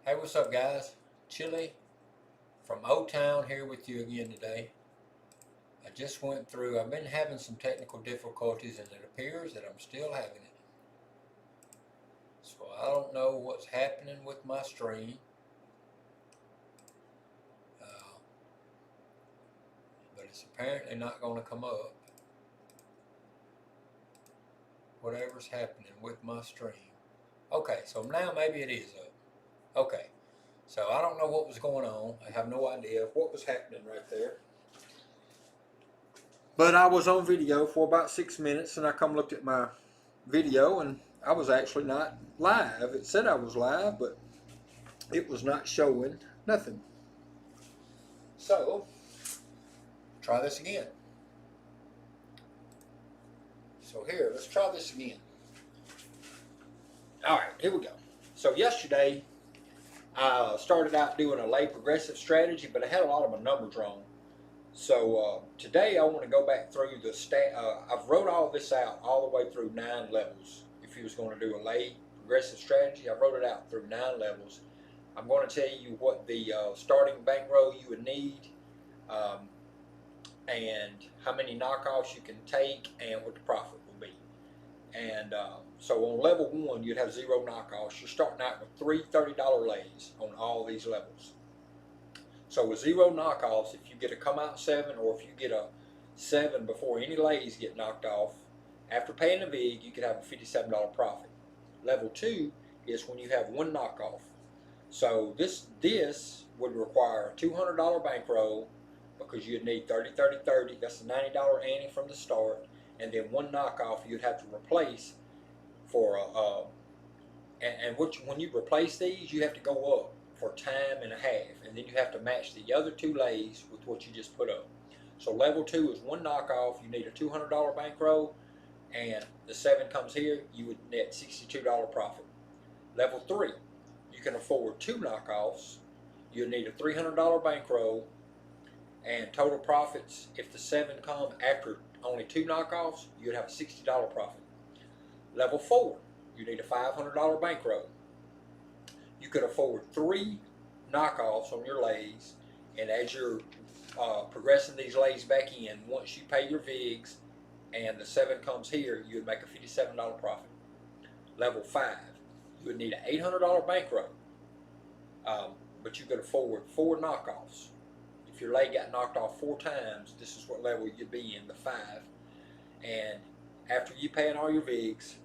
Hey, what's up, guys? Chili from O-Town here with you again today. I've been having some technical difficulties, and it appears that I'm still having it. So I don't know what's happening with my stream, uh, but it's apparently not going to come up. Whatever's happening with my stream. Okay, so now maybe it is up. Okay, so I don't know what was going on. I have no idea what was happening right there. But I was on video for about 6 minutes, and I come looked at my video, and I was actually not live. It said I was live, but it was not showing nothing. So, try this again. So here, let's try this again. All right, here we go. So yesterday, I started out doing a lay progressive strategy, but I had a lot of my numbers wrong. So today I want to go back through the I've wrote all this out all the way through 9 levels. If you was going to do a lay progressive strategy, I wrote it out through 9 levels. I'm going to tell you what the starting bankroll you would need, and how many knockoffs you can take, and what the profit will be. And so on level 1, you'd have 0 knockoffs. You're starting out with 3 $30 lays on all these levels. So with 0 knockoffs, if you get a come out 7, or if you get a 7 before any lays get knocked off, after paying the VIG, you could have a $57 profit. Level 2 is when you have 1 knockoff. So this would require a $200 bankroll, because you'd need 30, 30, 30. That's the $90 ante from the start, and then 1 knockoff you'd have to replace for when you replace these, you have to go up for time and a half, and then you have to match the other 2 lays with what you just put up. So level 2 is 1 knockoff. You need a $200 bankroll, and the 7 comes here, you would net $62 profit. Level 3, you can afford 2 knockoffs. You need a $300 bankroll, and total profits, if the 7 come after only 2 knockoffs, you'd have a $60 profit. Level 4, you need a $500 bankroll. You could afford 3 knockoffs on your lays, and as you're progressing these lays back in, once you pay your VIGs and the 7 comes here, you would make a $57 profit. Level 5, you would need an $800 bankroll, but you could afford 4 knockoffs. If your lay got knocked off 4 times, this is what level you'd be in, the 5. And after you paying all your VIGs,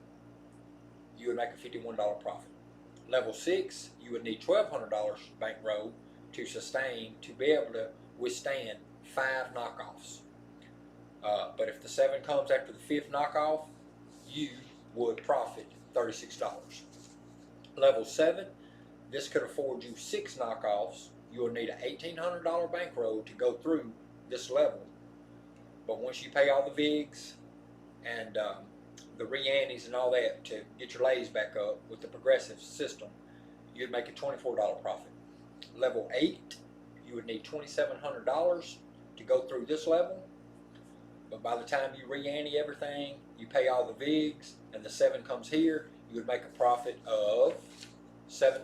you would make a $51 profit. Level 6, you would need $1,200 bankroll to sustain, to be able to withstand 5 knockoffs. But if the 7 comes after the 5th knockoff, you would profit $36. Level 7, this could afford you 6 knockoffs. You will need an $1,800 bankroll to go through this level. But once you pay all the VIGs and the re-antes and all that to get your lays back up with the progressive system, you'd make a $24 profit. Level 8, you would need $2,700 to go through this level. But by the time you re-ante everything, you pay all the VIGs, and the 7 comes here, you would make a profit of $7.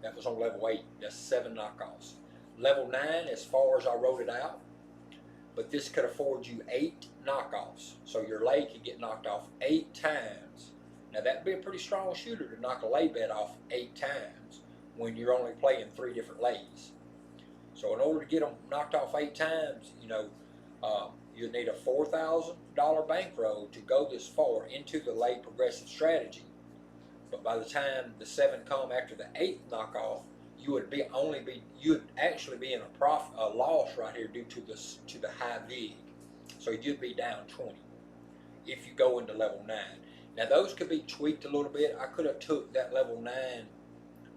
That was on level 8. That's 7 knockoffs. Level 9, as far as I wrote it out, but this could afford you 8 knockoffs. So your lay could get knocked off 8 times. Now that'd be a pretty strong shooter to knock a lay bet off 8 times when you're only playing 3 different lays. So in order to get them knocked off 8 times, you'd need a $4,000 bankroll to go this far into the lay progressive strategy. But by the time the 7 come after the 8th knockoff, you would actually be in a loss right here due to the high VIG. So you'd be down 20 if you go into level 9. Now those could be tweaked a little bit. I could have took that level 9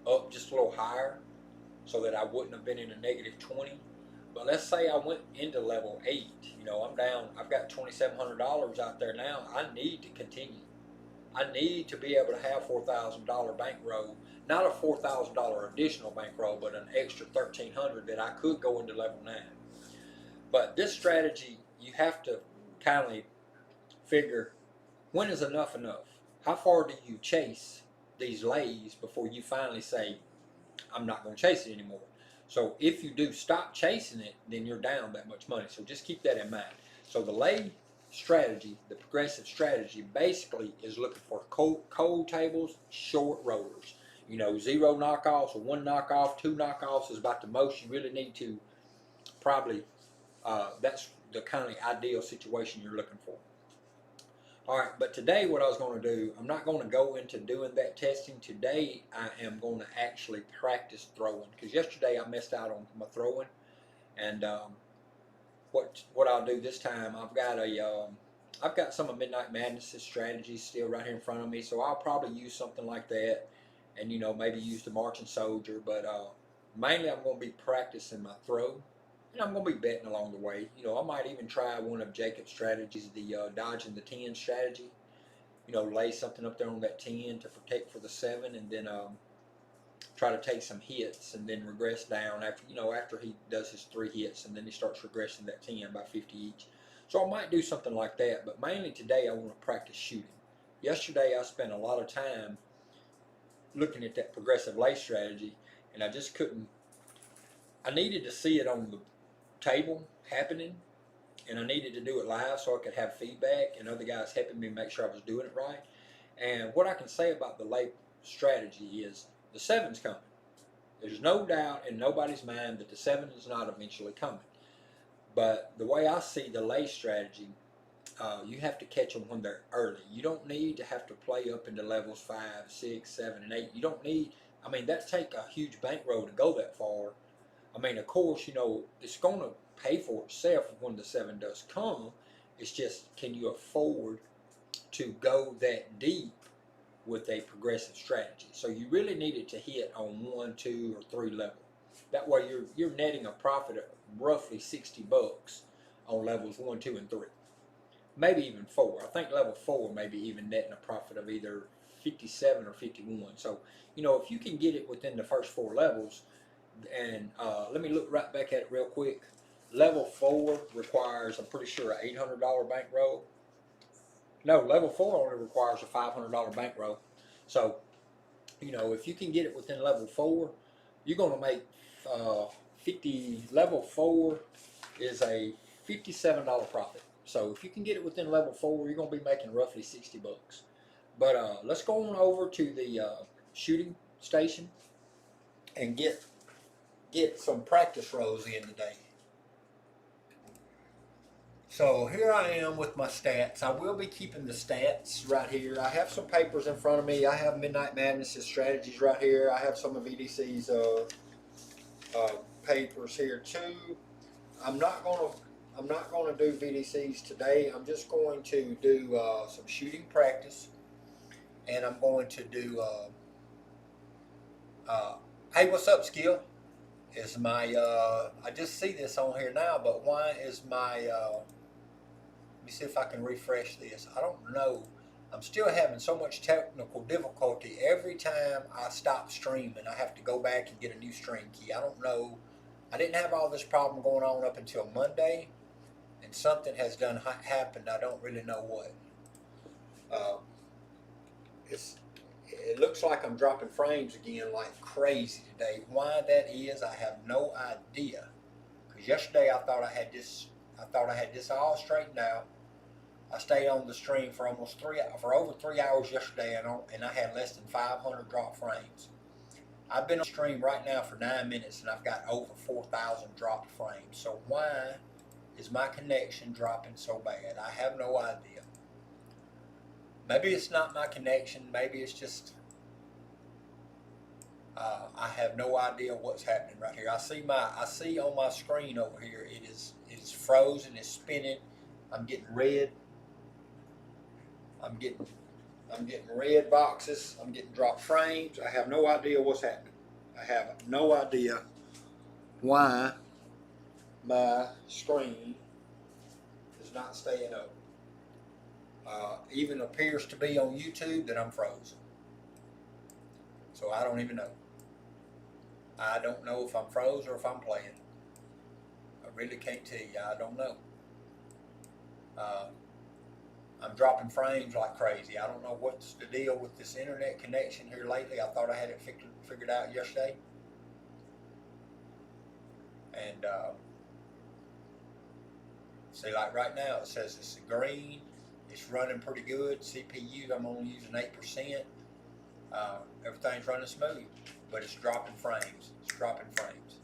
up just a little higher so that I wouldn't have been in a negative 20. But let's say I went into level 8. I'm down. I've got $2,700 out there now. I need to continue. I need to be able to have $4,000 bankroll, not a $4,000 additional bankroll, but an extra $1,300 that I could go into level 9. But this strategy, you have to kind of figure, when is enough enough? How far do you chase these lays before you finally say, I'm not going to chase it anymore. So if you do stop chasing it, then you're down that much money. So just keep that in mind. So the lay strategy, the progressive strategy, basically is looking for cold tables, short rollers. You know, 0 knockoffs or 1 knockoff, 2 knockoffs is about the most you really need to probably. That's the kind of ideal situation you're looking for. All right, but today what I was going to do, I'm not going to go into doing that testing. Today I am going to actually practice throwing, because yesterday I messed out on my throwing. And what I'll do this time, I've got some of Midnight Madness's strategies still right here in front of me, so I'll probably use something like that, and maybe use the Marching Soldier. But mainly I'm going to be practicing my throw, and I'm going to be betting along the way. I might even try one of Jacob's strategies, the dodging the 10 strategy. Lay something up there on that 10 to protect for the 7, and then try to take some hits and then regress down after he does his 3 hits, and then he starts regressing that 10 by 50 each. So I might do something like that, but mainly today I want to practice shooting. Yesterday I spent a lot of time looking at that progressive lay strategy, and I just couldn't. I needed to see it on the table happening, and I needed to do it live so I could have feedback and other guys helping me make sure I was doing it right. And what I can say about the lay strategy is the 7's coming. There's no doubt in nobody's mind that the 7 is not eventually coming. But the way I see the lay strategy, you have to catch them when they're early. You don't need to have to play up into levels 5, 6, 7, and 8. You don't need, that take a huge bankroll to go that far. Of course, it's going to pay for itself when the 7 does come. It's just, can you afford to go that deep with a progressive strategy? So you really need it to hit on 1, 2, or 3 level. That way you're netting a profit of roughly $60 on levels 1, 2, and 3. Maybe even 4. I think level 4 maybe even netting a profit of either 57 or 51. So, if you can get it within the first 4 levels, and let me look right back at it real quick. Level 4 requires, I'm pretty sure, an $800 bankroll. No, level 4 only requires a $500 bankroll. So, if you can get it within level 4, you're going to make 50. Level 4 is a $57 profit. So if you can get it within level 4, you're going to be making roughly $60. But let's go on over to the shooting station and get some practice rolls in today. So here I am with my stats. I will be keeping the stats right here. I have some papers in front of me. I have Midnight Madness's strategies right here. I have some of EDC's papers here too. I'm not gonna do VDCs today. I'm just going to do some shooting practice, and I'm going to do. Hey, what's up, Skill? Is my I just see this on here now, but why is my let me see if I can refresh this. I don't know. I'm still having so much technical difficulty. Every time I stop streaming, I have to go back and get a new stream key. I don't know. I didn't have all this problem going on up until Monday, and something has happened. I don't really know what. It looks like I'm dropping frames again like crazy today. Why that is, I have no idea. Because yesterday I thought I had this all straightened out. I stayed on the stream for over 3 hours yesterday, and I had less than 500 drop frames. I've been on stream right now for 9 minutes, and I've got over 4,000 dropped frames. So why is my connection dropping so bad? I have no idea. Maybe it's not my connection. Maybe it's just I have no idea what's happening right here. I see on my screen over here it is frozen. It's spinning. I'm getting red. I'm getting red boxes. I'm getting dropped frames. I have no idea what's happening. I have no idea why my screen is not staying up. Even appears to be on YouTube that I'm frozen. So I don't even know. I don't know if I'm froze or if I'm playing. I really can't tell you. I don't know. I'm dropping frames like crazy. I don't know what's the deal with this internet connection here lately. I thought I had it figured out yesterday. And see, like right now it says it's green. It's running pretty good. CPU, I'm only using 8%. Everything's running smooth, but it's dropping frames. It's dropping frames.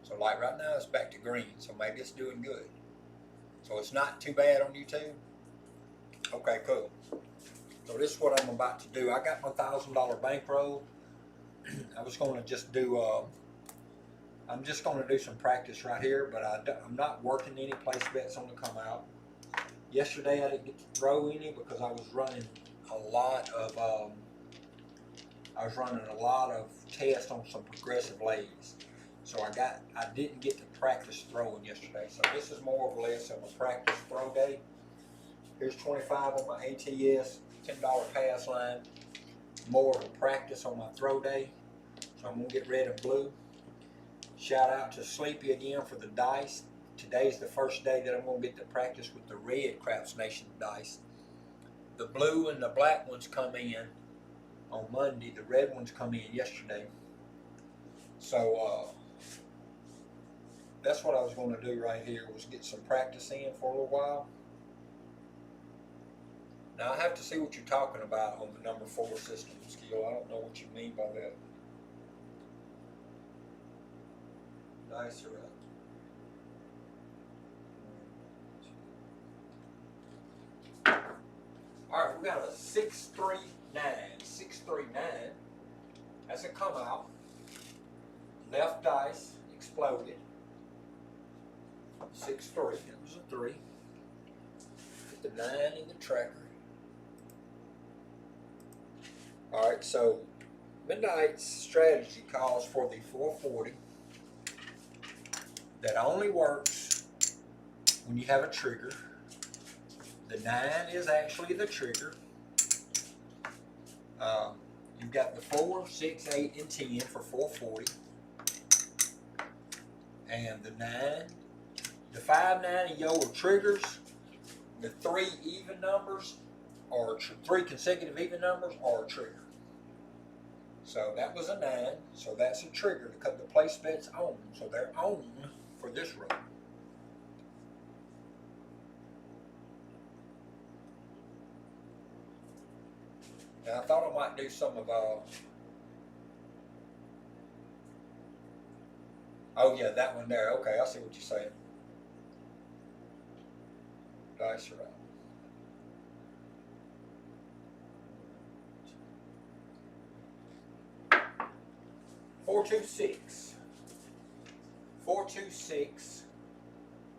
So like right now it's back to green, so maybe it's doing good. So it's not too bad on YouTube. Okay, cool. So this is what I'm about to do. I got my $1,000 bankroll. I was going to just do, I'm just going to do some practice right here, but I'm not working any place bets on the come out. Yesterday I didn't get to throw any because I was running a lot of, tests on some progressive lays. So I didn't get to practice throwing yesterday. So this is more or less of a practice throw day. Here's 25 on my ATS, $10 pass line. More of a practice on my throw day. So I'm gonna get red and blue. Shout out to Sleepy again for the dice. Today's the first day that I'm gonna get to practice with the red Craps Nation dice. The blue and the black ones come in on Monday. The red ones come in yesterday. So that's what I was going to do right here, was get some practice in for a little while. Now I have to see what you're talking about on the number 4 system skill. I don't know what you mean by that. Dice are up. Alright, we got a 639. 639. That's a come out. Left dice exploded. 6-3. That was a 3. Put the 9 in the tracker. Alright, so Midnight's strategy calls for the 440. That only works when you have a trigger. The 9 is actually the trigger. You've got the 4, 6, 8, and 10 for 440. And the 9, the 5, 9, and yo are triggers. The 3 even numbers, or 3 consecutive even numbers, are a trigger. So that was a 9, so that's a trigger to cut the place bets on. So they're on for this row. Now I thought I might do some of oh yeah, that one there. Okay, I see what you're saying. Dice are out. 426. 426.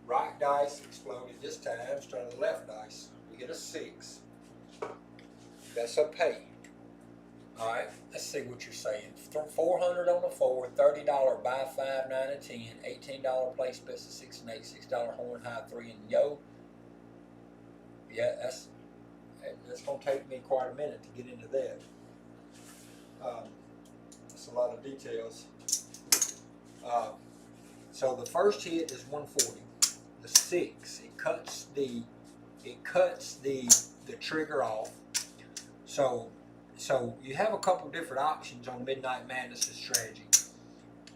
Right dice exploded this time. Instead of the left dice, we get a 6. That's a pay. Alright, let's see what you're saying. 400 on the 4, $30 buy 5, 9, and 10, $18 place bets of 6 and 8, $6 horn high 3 and yo. Yeah, that's gonna take me quite a minute to get into that. That's a lot of details. So the first hit is 140. The 6, it cuts the trigger off. So you have a couple different options on Midnight Madness' strategy.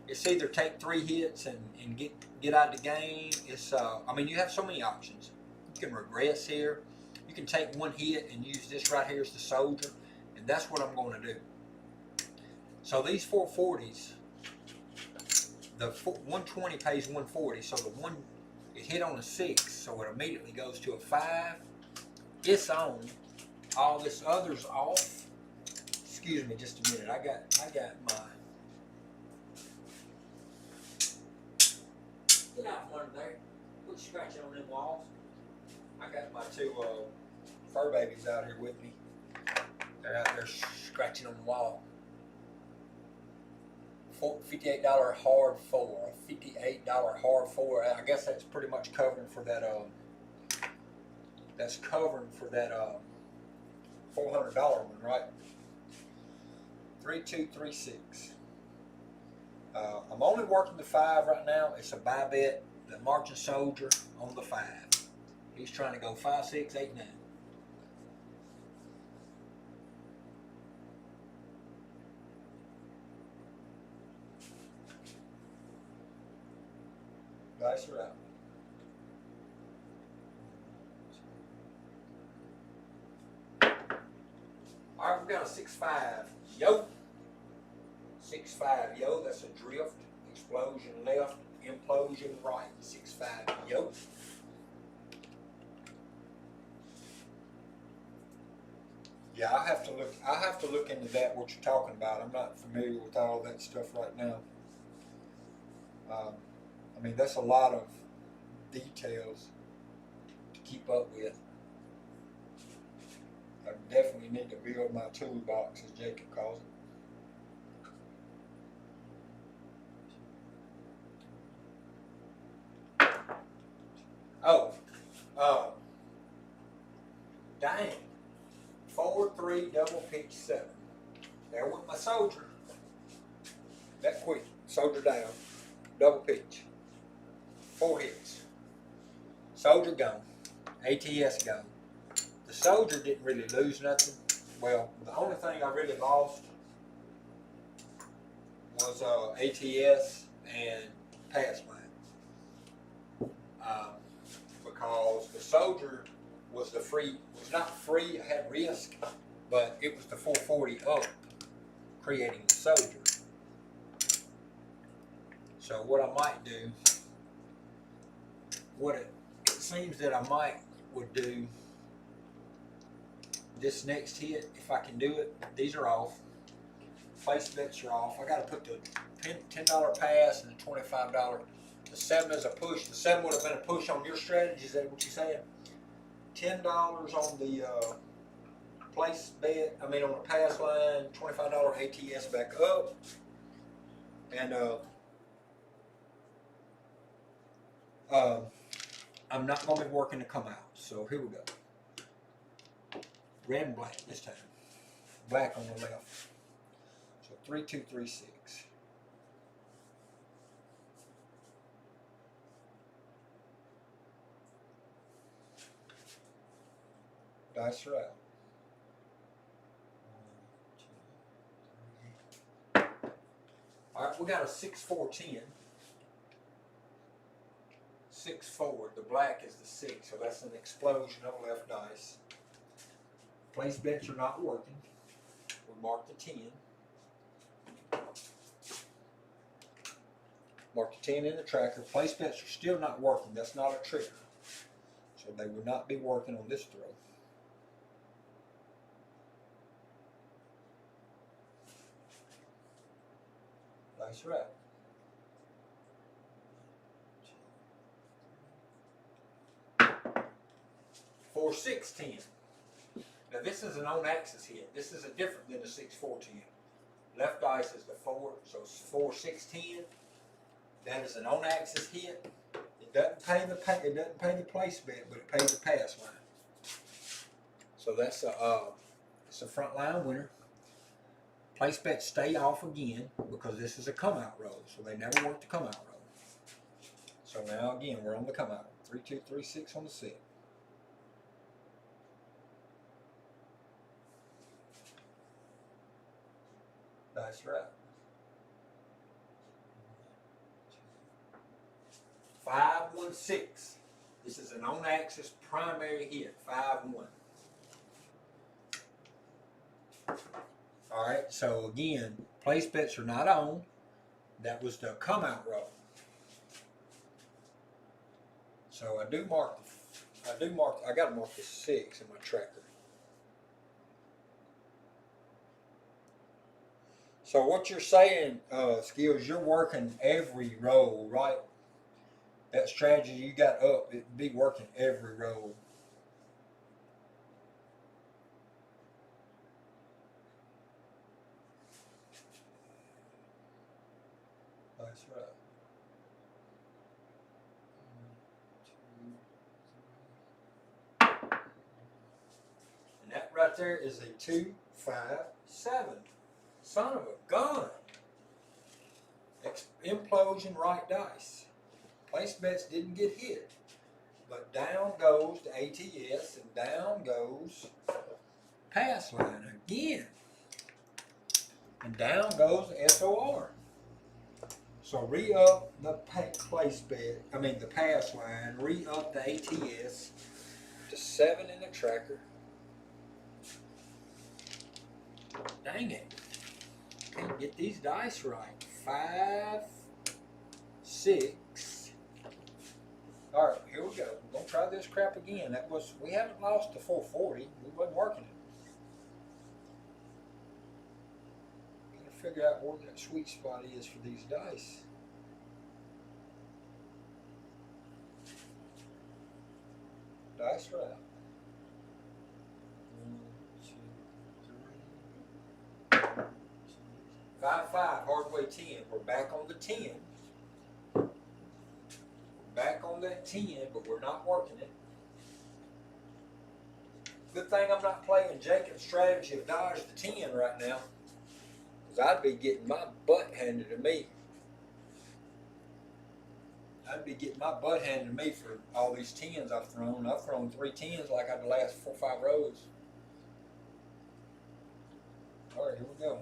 It's either take 3 hits and get out of the game. It's I mean, you have so many options. You can regress here. You can take 1 hit and use this right here as the soldier, and that's what I'm going to do. So these 440s, the 120 pays 140. So the one it hit on a 6, so it immediately goes to a 5. It's on. All this other's off. Excuse me just a minute. I got my get out from under there. Quit scratching on them walls. I got my 2 fur babies out here with me. They're out there scratching on the wall. $58 hard 4. $58 hard 4. I guess that's pretty much covering for that. That's covering for that $400 one, right? 3236. I'm only working the 5 right now. It's a buy bet. The marching soldier on the 5. He's trying to go 5, 6, 8, 9. Dice her out. All right, we got a 6-5 yo. 6-5 yo. That's a drift. Explosion left. Implosion right. 6-5 yo. Yeah, I have to look into that. What you're talking about. I'm not familiar with all that stuff right now. I mean, that's a lot of details to keep up with. I definitely need to build my toolbox, as Jacob calls it. Oh, dang. 4-3 double pitch 7. There went my soldier. That quick. Soldier down. Double pitch. 4 hits. Soldier gone. ATS gone. The soldier didn't really lose nothing. Well, the only thing I really lost was ATS and pass line. Because the soldier was not free, it had risk, but it was the 440 up creating the soldier. So what I might do, it seems that I would do this next hit, if I can do it. These are off. Place bets are off. I got to put the $10 pass and the $25. The 7 is a push. The 7 would have been a push on your strategy. Is that what you said? $10 on the place bet. I mean on the pass line. $25 ATS back up. And I'm not going to be working to come out. So here we go. Red and black this time. Black on the left. So 3, 2, 3, 6. Dice are out. 1, 2, 3. All right, we got a 6-4-10. 6 forward. The black is the 6, so that's an explosion of left dice. Place bets are not working. We mark the 10. Mark the 10 in the tracker. Place bets are still not working. That's not a trigger. So they will not be working on this throw. Dice are out. 4, 6, 10. Now this is an on-axis hit. This is a different than the 6, 4, 10. Left dice is the 4, so 4, 6, 10. That is an on-axis hit. It doesn't pay the place bet, but it pays the pass line. So that's it's a front line winner. Place bets stay off again because this is a come out roll, so they never work the come out roll. So now again we're on the come out. 3, 2, 3, 6 on the set. Dice are out. 5, 1, 6. This is an on-axis primary hit. 5, 1. All right. So again, place bets are not on. That was the come out roll. So I got to mark the 6 in my tracker. So what you're saying, Skills, you're working every roll, right? That strategy you got up, it'd be working every roll. That's right. 1, 2, 3. And that right there is a 2, 5, 7. Son of a gun. Implosion right dice. Place bets didn't get hit. But down goes the ATS and down goes pass line again. And down goes the SOR. So re-up the place bed, the pass line, re-up the ATS to 7 in the tracker. Dang it. Can't get these dice right. 5, 6. All right, here we go. We're gonna try this crap again. We haven't lost the 440. We wasn't working it. Gotta figure out where that sweet spot is for these dice. Dice are out. 1, 2, 3. 5, 5, hardway 10. We're back on the 10. Back on that 10, but we're not working it. Good thing I'm not playing Jacob's strategy of dodge the 10 right now, because I'd be getting my butt handed to me. I'd be getting my butt handed to me for all these 10s I've thrown. I've thrown 3 10s like I've the last 4 or 5 rows. All right, here we go.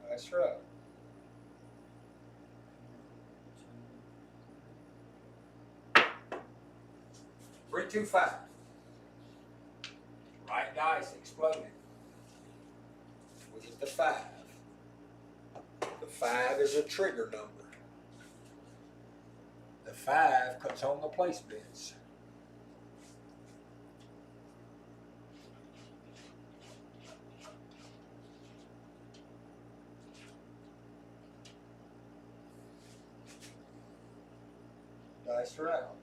That's right. 3, 2, 5. Right dice exploded. We hit the 5. The 5 is a trigger number. The 5 cuts on the place bets. Dice are out.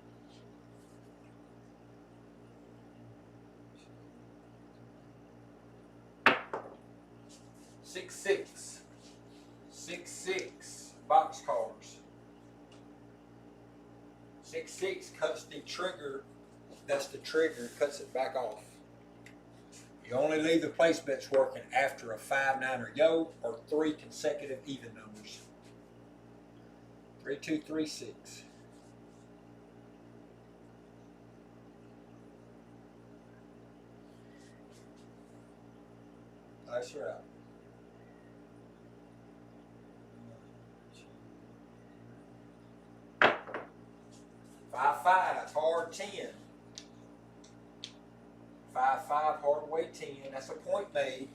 6, 6. 6, 6. Box cars. 6, 6 cuts the trigger. That's the trigger. Cuts it back off. You only leave the place bets working after a 5, 9 or yo, or 3 consecutive even numbers. 3, 2, 3, 6. Dice are out. 5, 5, hard 10. 5, 5, hard way 10. That's a point made.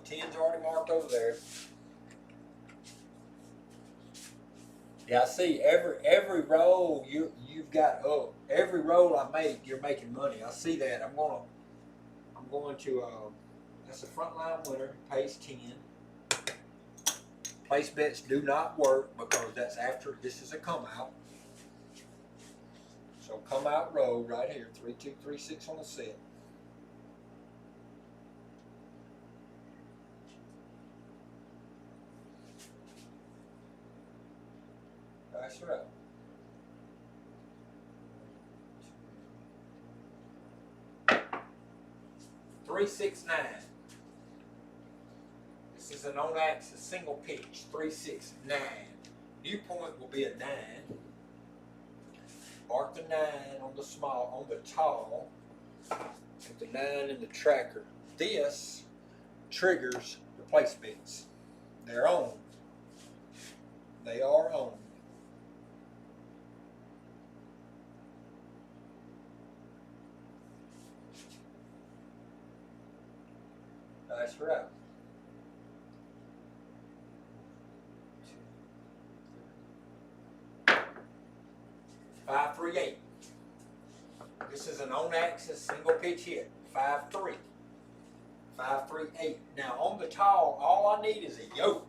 10's already marked over there. Yeah, I see. Every roll you've got up. Every roll I make, you're making money. I see that. I'm going to. That's a frontline winner. Pays 10. Place bets do not work because that's after this is a come out. So come out roll right here. 3, 2, 3, 6 on the set. Dice are up. 3, 6, 9. This is an on-axis single pitch. 3, 6, 9. New point will be a 9. Mark the 9 on the tall. Put the 9 in the tracker. This triggers the place bets. They're on. They are on. Nice route. 5, 3, 8. This is an on-axis single pitch hit. 5, 3. 5, 3, 8. Now on the tall, all I need is a yoke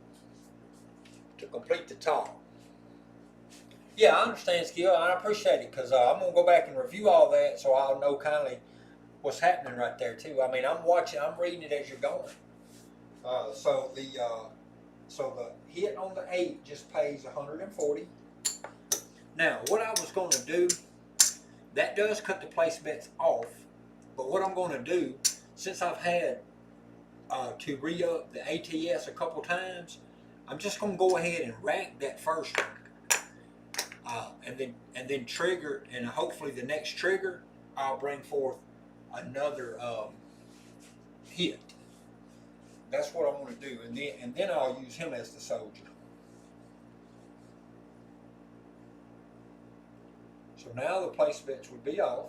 to complete the tall. Yeah, I understand, Skill. I appreciate it because I'm going to go back and review all that so I'll know kind of what's happening right there too. I mean, I'm watching, I'm reading it as you're going. So the hit on the 8 just pays 140. Now, what I was going to do, that does cut the place bets off, but what I'm going to do, since I've had to re-up the ATS a couple times, I'm just going to go ahead and rack that first one, and then trigger, and hopefully the next trigger, I'll bring forth another hit. That's what I want to do, and then I'll use him as the soldier. So now the place bets would be off.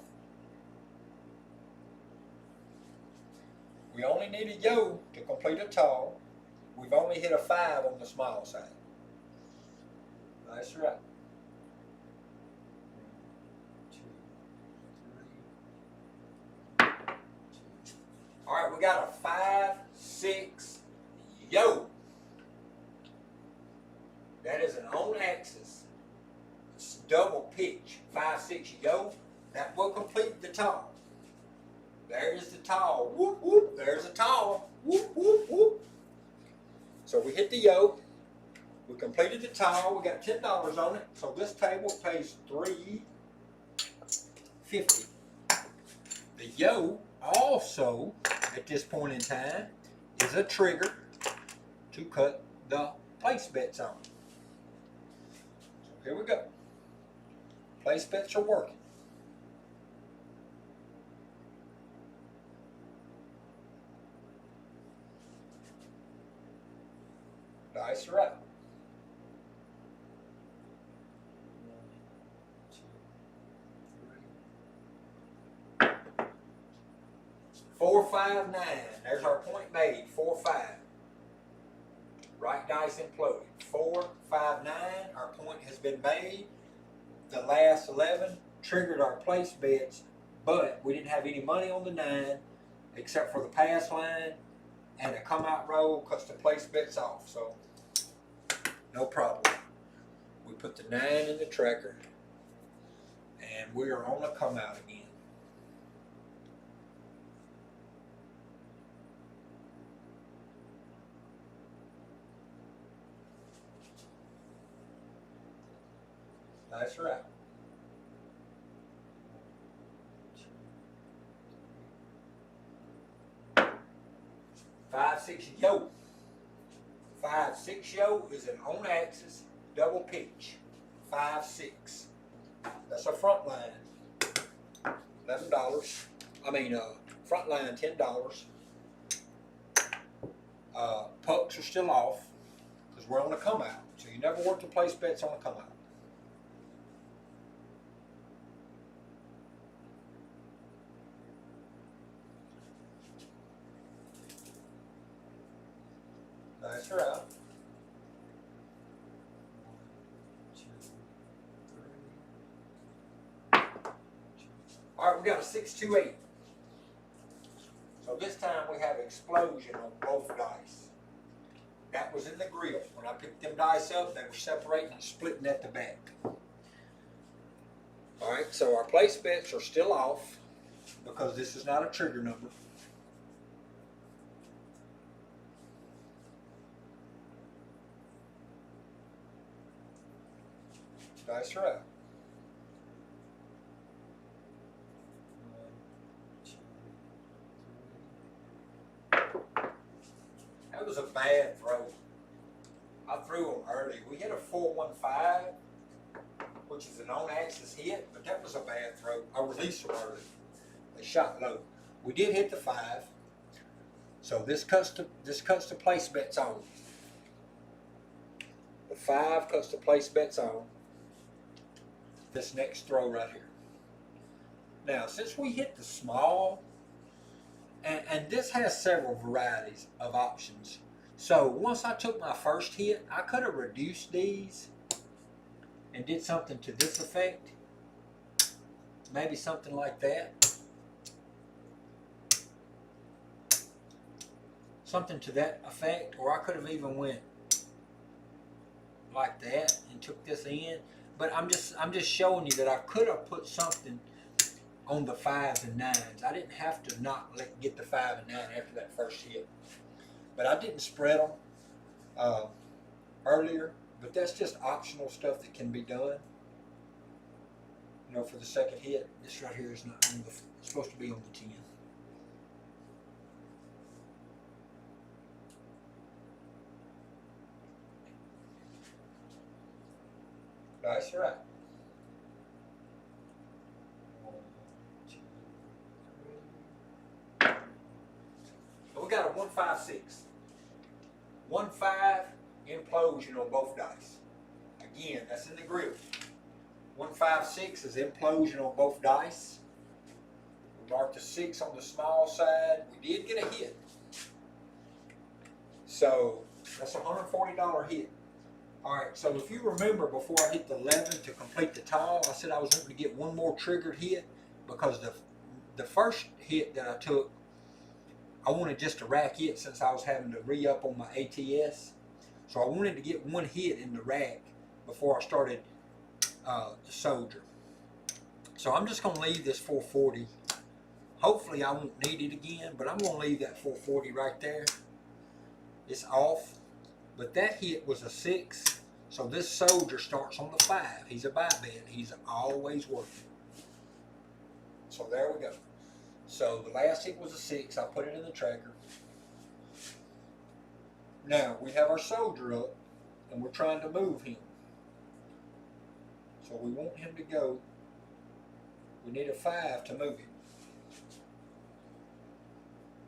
We only need a yo to complete a tall. We've only hit a 5 on the small side. That's right. 1, 2, 3. All right, we got a 5, 6, yo. That is an on axis. It's double pitch. 5, 6, yo. That will complete the tall. There's the tall. Whoop, whoop. There's a tall. Whoop, whoop, whoop. So we hit the yo. We completed the tile. We got $10 on it. So this table pays $3.50. The yo also, at this point in time, is a trigger to cut the place bets on. So here we go. Place bets are working. Dice are out. 4, 5, 9. There's our point made. 4, 5. Right dice imploded. 4, 5, 9. Our point has been made. The last 11 triggered our place bets, but we didn't have any money on the 9 except for the pass line and a come out roll because the place bets off. So no problem. We put the 9 in the tracker and we are on a come out again. That's right. 1, 2, 3. 5, 6, yo. 5, 6, yo is an on axis double pitch. 5, 6. That's a front line. $11. Front line $10. Pucks are still off because we're on a come out. So you never work the place bets on a come out. That's right. 1, 2, 3. All right, we got a 6, 2, 8. So this time we have explosion on both dice. That was in the grill. When I picked them dice up, they were separating and splitting at the back. All right, so our place bets are still off because this is not a trigger number. Dice are out. 1, 2, 3. That was a bad throw. I threw them early. We hit a 4, 1, 5, which is an on-axis hit, but that was a bad throw. I released them early. They shot low. We did hit the 5, so this cuts the place bets on. The 5 cuts the place bets on. This next throw right here. Now, since we hit the small, and this has several varieties of options. So once I took my first hit, I could have reduced these and did something to this effect. Maybe something like that. Something to that effect. Or I could have even went like that and took this in. But I'm just showing you that I could have put something on the 5s and 9s. I didn't have to not get the 5 and 9 after that first hit. But I didn't spread them earlier. But that's just optional stuff that can be done. You know, for the second hit, this right here is not on the. It's supposed to be on the 10. That's right. 1, 2, 3. a 156. 1.5 implosion on both dice. Again, that's in the grip. 156 is implosion on both dice. We marked the 6 on the small side. We did get a hit. So that's a $140 hit. Alright, so if you remember before I hit the 11 to complete the tile, I said I was hoping to get one more triggered hit because the first hit that I took, I wanted just to rack it since I was having to re-up on my ATS. So I wanted to get one hit in the rack before I started the soldier. So I'm just going to leave this 440. Hopefully I won't need it again, but I'm going to leave that 440 right there. It's off, but that hit was a 6. So this soldier starts on the 5. He's a buy bet. He's always working. So there we go. So the last hit was a 6. I put it in the tracker. Now we have our soldier up and we're trying to move him. So we want him to go. We need a 5 to move him.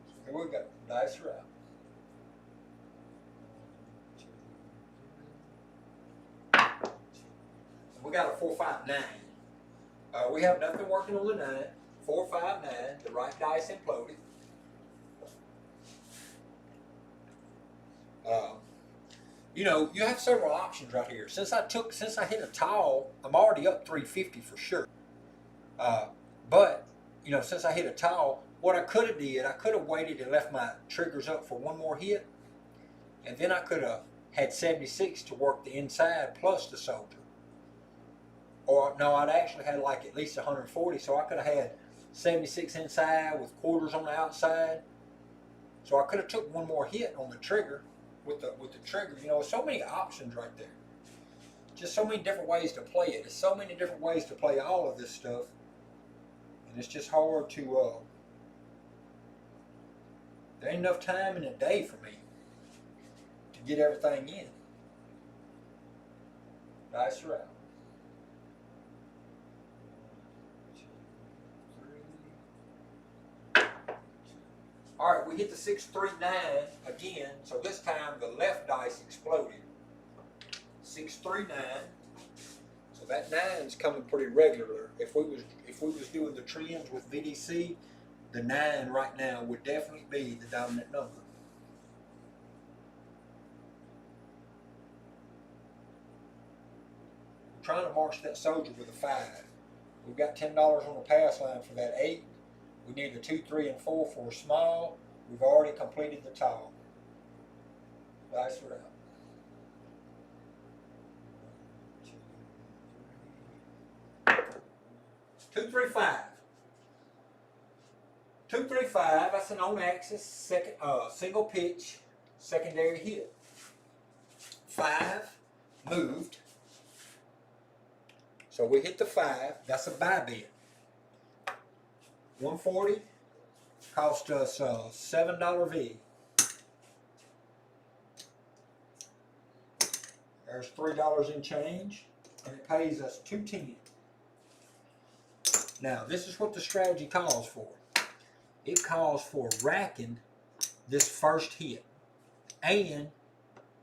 So here we go. Dice are out. We got a 459. We have nothing working on the 9. 459. The right dice imploded. You know, you have several options right here. Since I hit a tile, I'm already up 350 for sure. But you know, since I hit a tile, what I could have did, I could have waited and left my triggers up for one more hit, and then I could have had 76 to work the inside plus the soldier. Or no, I'd actually had like at least 140, so I could have had 76 inside with quarters on the outside. So I could have took one more hit on the trigger with the trigger. You know, so many options right there. Just so many different ways to play it. There's so many different ways to play all of this stuff, and it's just hard to. There ain't enough time in a day for me to get everything in. Dice are out. Alright, we hit the 639 again, so this time the left dice exploded. 639. So that 9's coming pretty regular. If we was doing the trends with VDC, the 9 right now would definitely be the dominant number. I'm trying to march that soldier with a 5. We've got $10 on the pass line for that 8. We need a 2, 3, and 4 for a small. We've already completed the tile. Dice are out. 2, 3, 5. 2, 3, 5. That's an on axis second single pitch secondary hit. 5 moved. So we hit the 5. That's a buy bet. 140 cost us $7 V. There's $3 in change, and it pays us $2.10. Now this is what the strategy calls for. It calls for racking this first hit and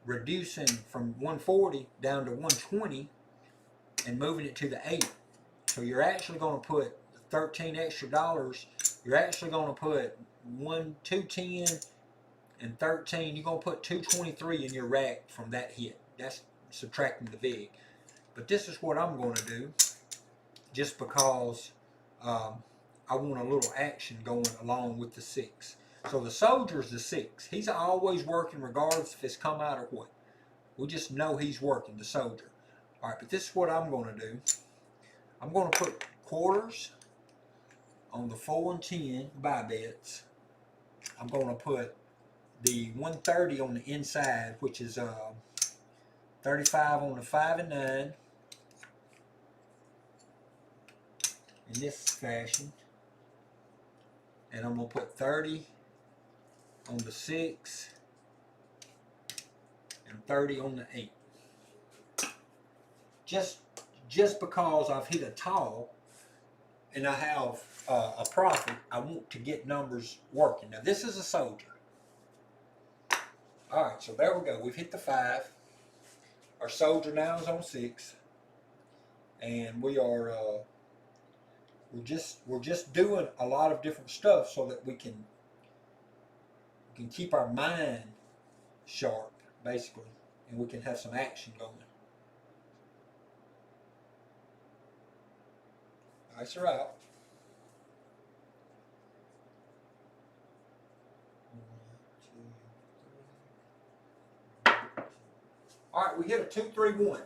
reducing from 140 down to 120 and moving it to the 8. So you're actually going to put 13 extra dollars. You're actually going to put 210 and 13. You're going to put 223 in your rack from that hit. That's subtracting the VIG. But this is what I'm going to do, just because I want a little action going along with the 6. So the soldier's the 6. He's always working regardless if it's come out or what. We just know he's working, the soldier. All right, but this is what I'm going to do. I'm going to put quarters on the 4 and 10 buy bets. I'm going to put the 130 on the inside, which is 35 on the 5 and 9. In this fashion. And I'm going to put 30 on the 6 and 30 on the 8. Just because I've hit a tall and I have a profit, I want to get numbers working. Now this is a soldier. All right, so there we go. We've hit the 5. Our soldier now is on 6, and we're just doing a lot of different stuff so that we can keep our mind sharp, basically, and we can have some action going. Ice her out. All right, we hit a 2-3-1.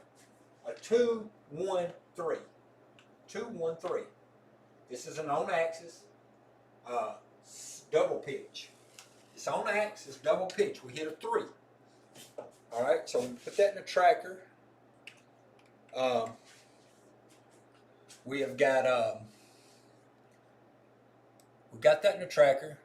A 2-1-3. 2-1-3. This is an on axis double pitch. It's on axis double pitch. We hit a 3. All right, so we put that in the tracker. We have got we got that in the tracker.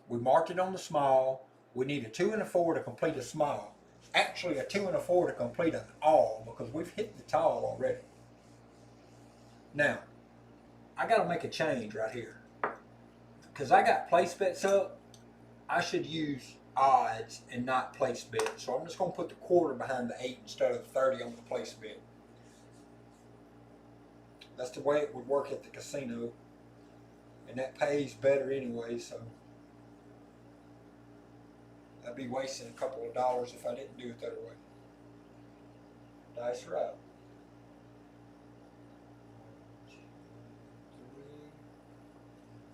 We marked it on the small. We need a 2 and a 4 to complete a small. Actually, a 2 and a 4 to complete an all, because we've hit the tall already. Now, I got to make a change right here. Because I got place bets up, I should use odds and not place bets. So I'm just going to put the quarter behind the 8 instead of the 30 on the place bet. That's the way it would work at the casino. And that pays better anyway, so I'd be wasting a couple of dollars if I didn't do it that way. Dice are out.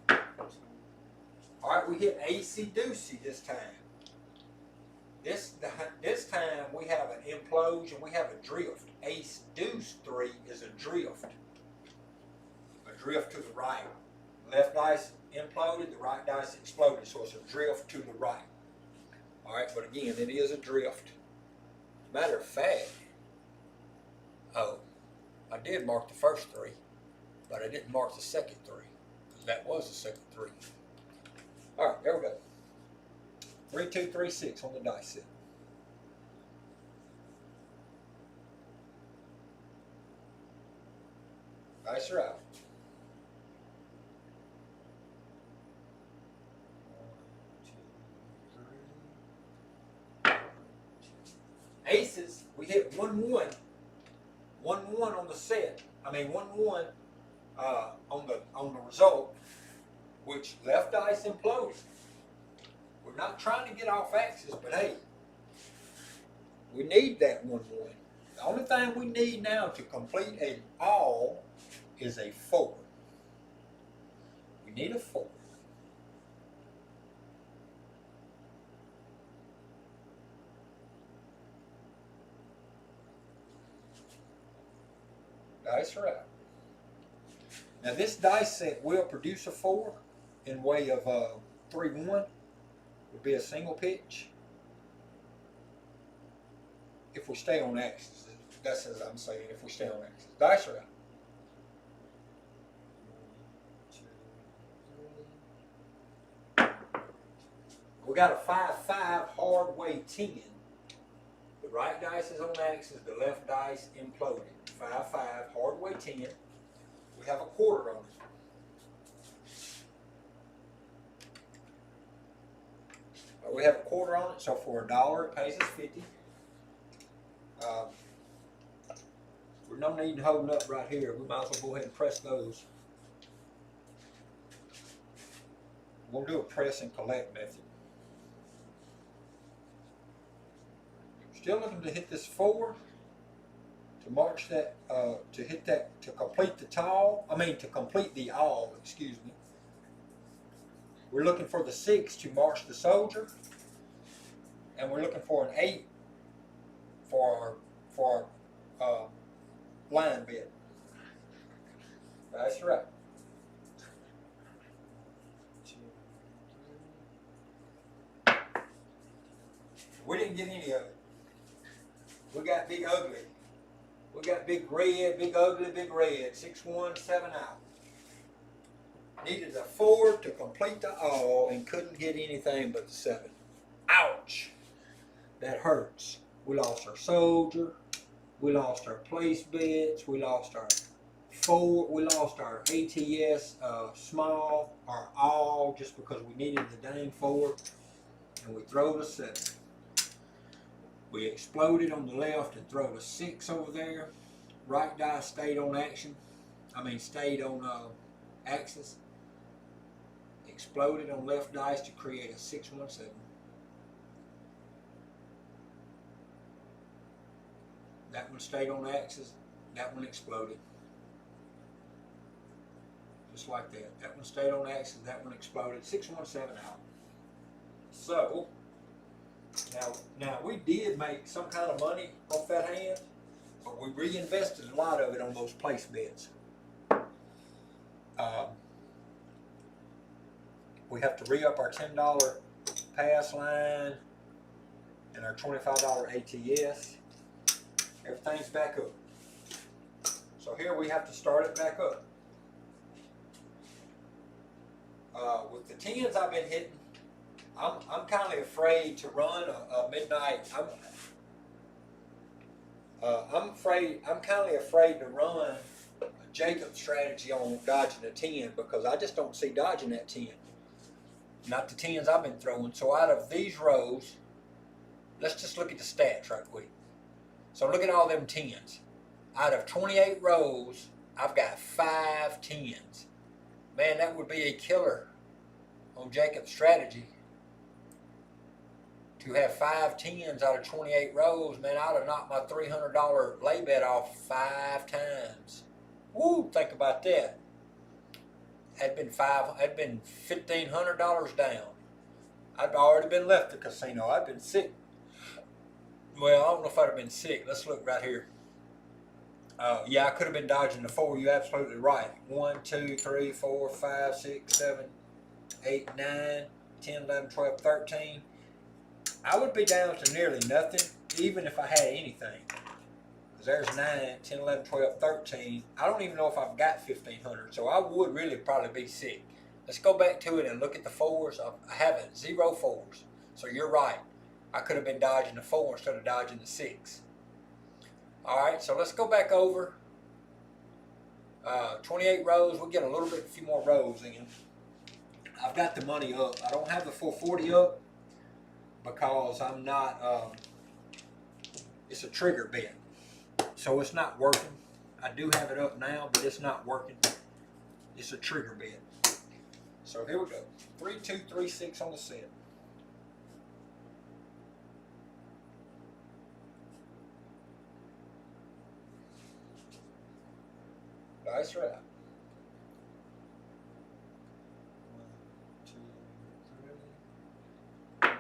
1, 2, 3. All right, we hit AC Deucey this time. This time we have an implosion. We have a drift. Ace Deuce 3 is a drift. A drift to the right. Left dice imploded, the right dice exploded, so it's a drift to the right. All right, but again, it is a drift. Matter of fact, I did mark the first 3, but I didn't mark the second 3, because that was the second 3. All right, there we go. 3, 2, 3, 6 on the dice set. Dice are out. Aces, we hit 1-1. 1-1 on the set. 1-1 on the result, which left dice imploded. We're not trying to get off axis, but hey, we need that 1-1. The only thing we need now to complete an all is a 4. We need a 4. Dice are out. Now this dice set will produce a 4 in way of 3-1. Would be a single pitch if we stay on axis. That's as I'm saying, if we stay on axis. Dice are out. 1, 2, 3. We got a 5-5 hard way 10. The right dice is on axis, the left dice imploded. 5-5 hard way 10. We have a quarter on it. We have a quarter on it, so for $1 it pays us 50. We're no need to hold up right here. We might as well go ahead and press those. We'll do a press and collect method. Still looking to hit this 4 to march that, to hit that, to complete the to complete the all, excuse me. We're looking for the 6 to march the soldier, and we're looking for an 8 for our line bit. That's right. 2, 3. We didn't get any of it. We got big ugly. We got big red, big ugly, big red. 6-1, 7 out. Needed a 4 to complete the all and couldn't get anything but the 7. Ouch! That hurts. We lost our soldier. We lost our place bets. We lost our we lost our ATS small or all just because we needed the dang 4, and we throwed a 7. We exploded on the left and throwed a 6 over there. Right die stayed on stayed on axis. Exploded on left dice to create a 6-1-7. That one stayed on axis. That one exploded. Just like that. That one stayed on axis. That one exploded. 6-1-7 out. So now we did make some kind of money off that hand, but we reinvested a lot of it on those place bets. We have to re-up our $10 pass line and our $25 ATS. Everything's back up. So here we have to start it back up. With the 10s I've been hitting, I'm kind of afraid to run a midnight. I'm kind of afraid to run a Jacob strategy on dodging a 10 because I just don't see dodging that 10. Not the 10s I've been throwing. So out of these rows, let's just look at the stats right quick. So look at all them 10s. Out of 28 rows, I've got 5 10s. Man, that would be a killer on Jacob's strategy. To have 5 10s out of 28 rows, man, I'd have knocked my $300 lay bet off 5 times. Woo, think about that. Had been $1,500 down. I'd already been left the casino. I'd been sick. Well, I don't know if I'd have been sick. Let's look right here. Yeah, I could have been dodging the 4. You're absolutely right. 1, 2, 3, 4, 5, 6, 7, 8, 9, 10, 11, 12, 13. I would be down to nearly nothing, even if I had anything. Because there's 9, 10, 11, 12, 13. I don't even know if I've got 1,500, so I would really probably be sick. Let's go back to it and look at the 4s. I haven't 0 4s. So you're right. I could have been dodging the 4 instead of dodging the 6. All right, so let's go back over. 28 rows. We'll get a few more rows in. I've got the money up. I don't have the 440 up because I'm not. It's a trigger bet, so it's not working. I do have it up now, but it's not working. It's a trigger bet. So here we go. 3, 2, 3, 6 on the set. Dice are out. 1, 2, 3.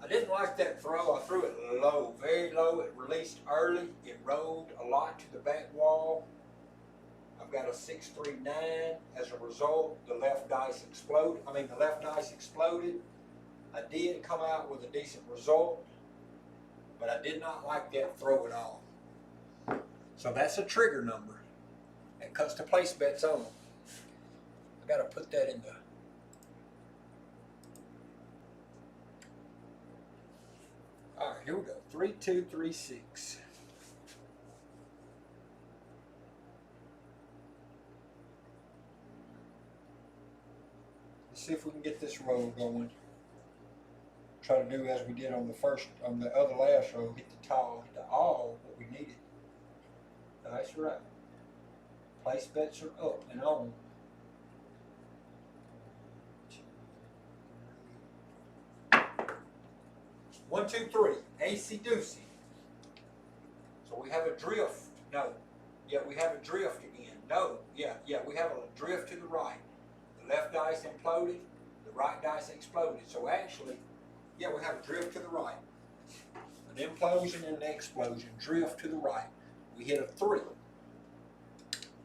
I didn't like that throw. I threw it low, very low. It released early. It rolled a lot to the back wall. I've got a 6-3-9. As a result, the left dice exploded. I did come out with a decent result, but I did not like that throw at all. So that's a trigger number. That cuts the place bets on. I got to put that in the. All right, here we go. 3, 2, 3, 6. Let's see if we can get this row going. Try to do as we did on the other last row. Hit the tall, hit the all, what we needed. That's right. Place bets are up and on. 1, 2, 3. AC Doocy. So we have a drift. No. Yeah, we have a drift again. No. Yeah, we have a drift to the right. The left dice imploded. The right dice exploded. So actually, yeah, we have a drift to the right. An implosion and an explosion. Drift to the right. We hit a 3.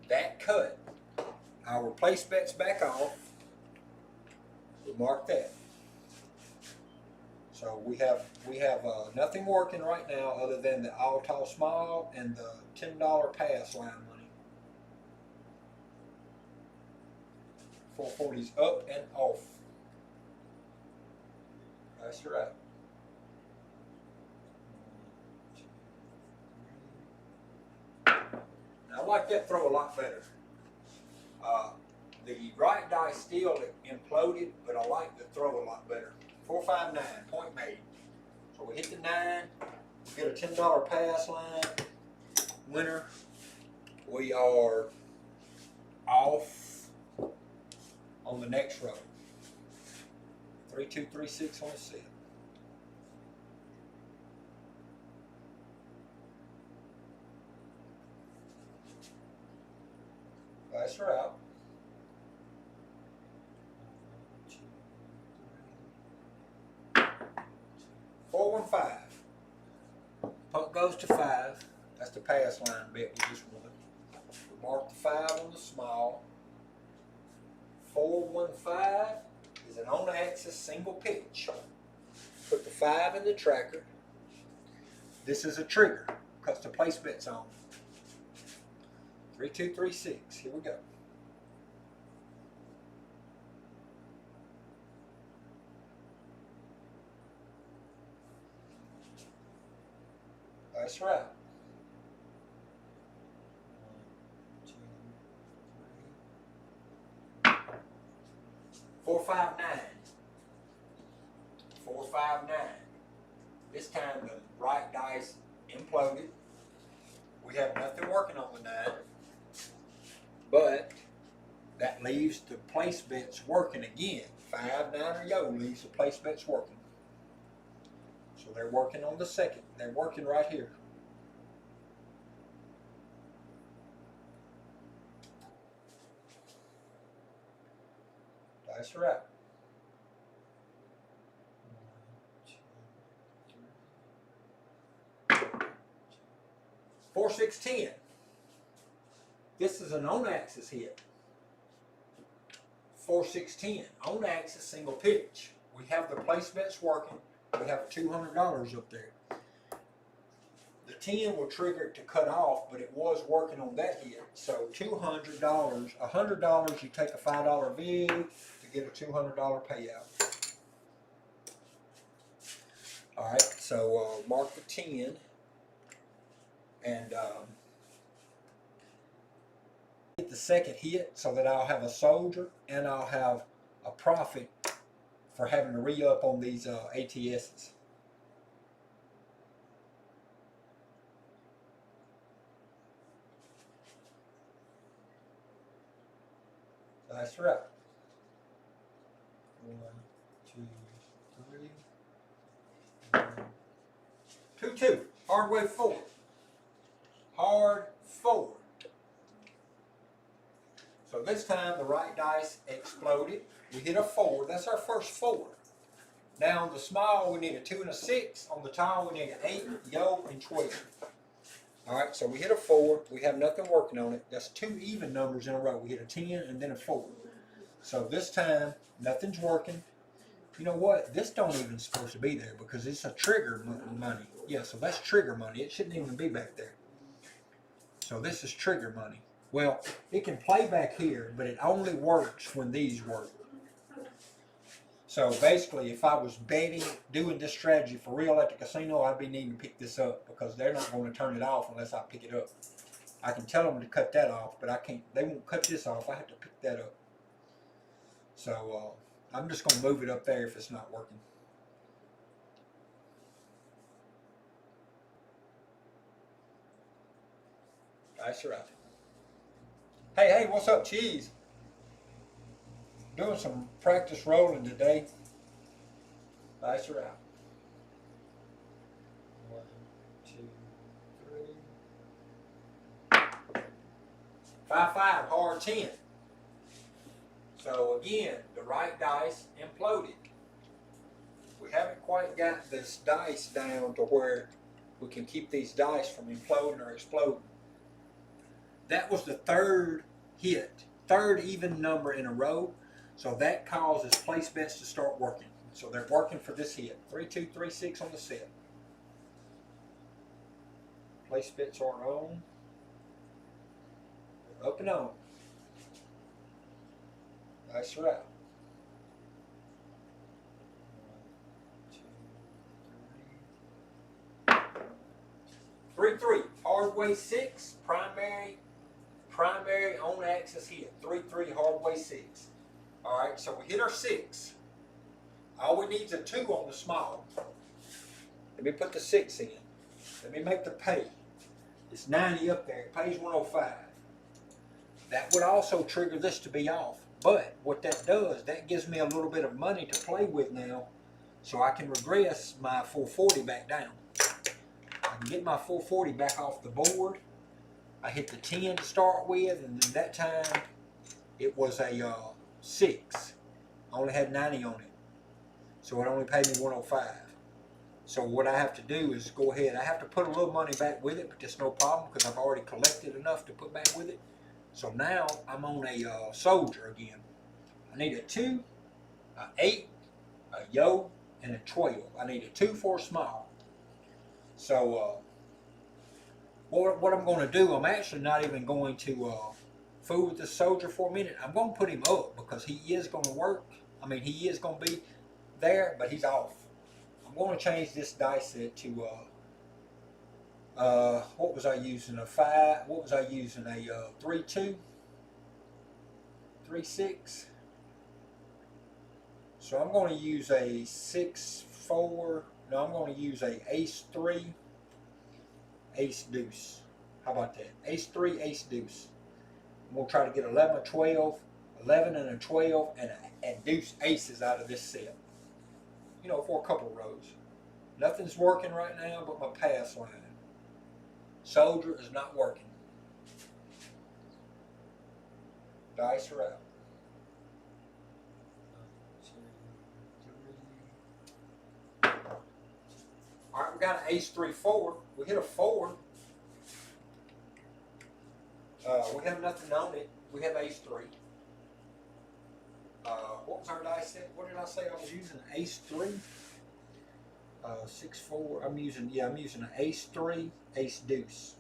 That cut our place bets back off. We mark that. So we have nothing working right now other than the all tall small and the $10 pass line money. 440's up and off. That's right. 1, 2, 3. Now like that throw a lot better. The right die still imploded, but I like the throw a lot better. 459, point made. So we hit the 9, we get a $10 pass line. Winner, we are off on the next row. 3236 on the set. That's right. 415. Punt goes to 5. That's the pass line bet we just won. We mark the 5 on the small. 415 is an on-axis single pitch. Put the 5 in the tracker. This is a trigger because the place bet's on. 3236. Here we go. That's right. 1, 2, 3. 459. 459. This time the right dice imploded. We have nothing working on the 9. But that leaves the place bets working again. 5, 9 or yo leaves the place bets working. So they're working on the second. They're working right here. That's right. 1, 2, 3. 4, 6, 10. This is an on-axis hit. 4, 6, 10. On-axis single pitch. We have the place bets working. We have $200 up there. The 10 will trigger it to cut off, but it was working on that hit. So $200, $100, you take a $5 vig to get a $200 payout. All right, so mark the 10 and get the second hit so that I'll have a soldier and I'll have a profit for having to re-up on these ATSs. That's right. 1, 2, 3. 2, 2. Hard way forward. Hard forward. So this time the right dice exploded. We hit a 4. That's our first 4. Now on the small we need a 2 and a 6. On the tall we need an 8, yo, and 12. Alright, so we hit a 4. We have nothing working on it. That's 2 even numbers in a row. We hit a 10 and then a 4. So this time nothing's working. You know what? This don't even supposed to be there because it's a trigger money. Yeah, so that's trigger money. It shouldn't even be back there. So this is trigger money. Well, it can play back here, but it only works when these work. So basically, if I was betting, doing this strategy for real at the casino, I'd be needing to pick this up because they're not going to turn it off unless I pick it up. I can tell them to cut that off, but I can't. They won't cut this off. I have to pick that up. So I'm just going to move it up there if it's not working. That's right. Hey, what's up, Cheese? Doing some practice rolling today. That's right. 1, 2, 3. 5, 5, hard 10. So again, the right dice imploded. We haven't quite got this dice down to where we can keep these dice from imploding or exploding. That was the third hit, third even number in a row. So that causes place bets to start working. So they're working for this hit. 3, 2, 3, 6 on the set. Place bets are on. They're up and on. That's right. 1, 2, 3. 3, 3. Hard way 6. Primary primary on axis hit, 3-3 hardway 6. All right, so we hit our 6. All we need is a 2 on the small. Let me put the 6 in. Let me make the pay. It's 90 up there. It pays 105. That would also trigger this to be off. But what that does, that gives me a little bit of money to play with now, so I can regress my 440 back down. I can get my 440 back off the board. I hit the 10 to start with, and then that time it was a 6. I only had 90 on it, so it only paid me 105. So what I have to do is go ahead. I have to put a little money back with it, but that's no problem because I've already collected enough to put back with it. So now I'm on a soldier again. I need a 2, a 8, a yo, and a 12. I need a 2 for a small. So what I'm going to do, I'm actually not even going to fool with this soldier for a minute. I'm going to put him up because he is going to work. I mean, he is going to be there, but he's off. I'm going to change this dice set to what was I using? A 5. What was I using? A 3-2, 3-6. So I'm going to use a 6-4. No, I'm going to use a ace-3, ace-deuce. How about that? Ace-3, ace-deuce. I'm going to try to get 11 or 12, 11 and a 12, and deuce aces out of this set. You know, for a couple rows. Nothing's working right now but my pass line. Soldier is not working. Dice are out. 1, 2, 3. All right, we got an ace-3-4. We hit a 4. We have nothing on it. We have ace-3. What was our dice set? What did I say I was using? Ace-3? 6-4. I'm using an ace-3, ace-deuce.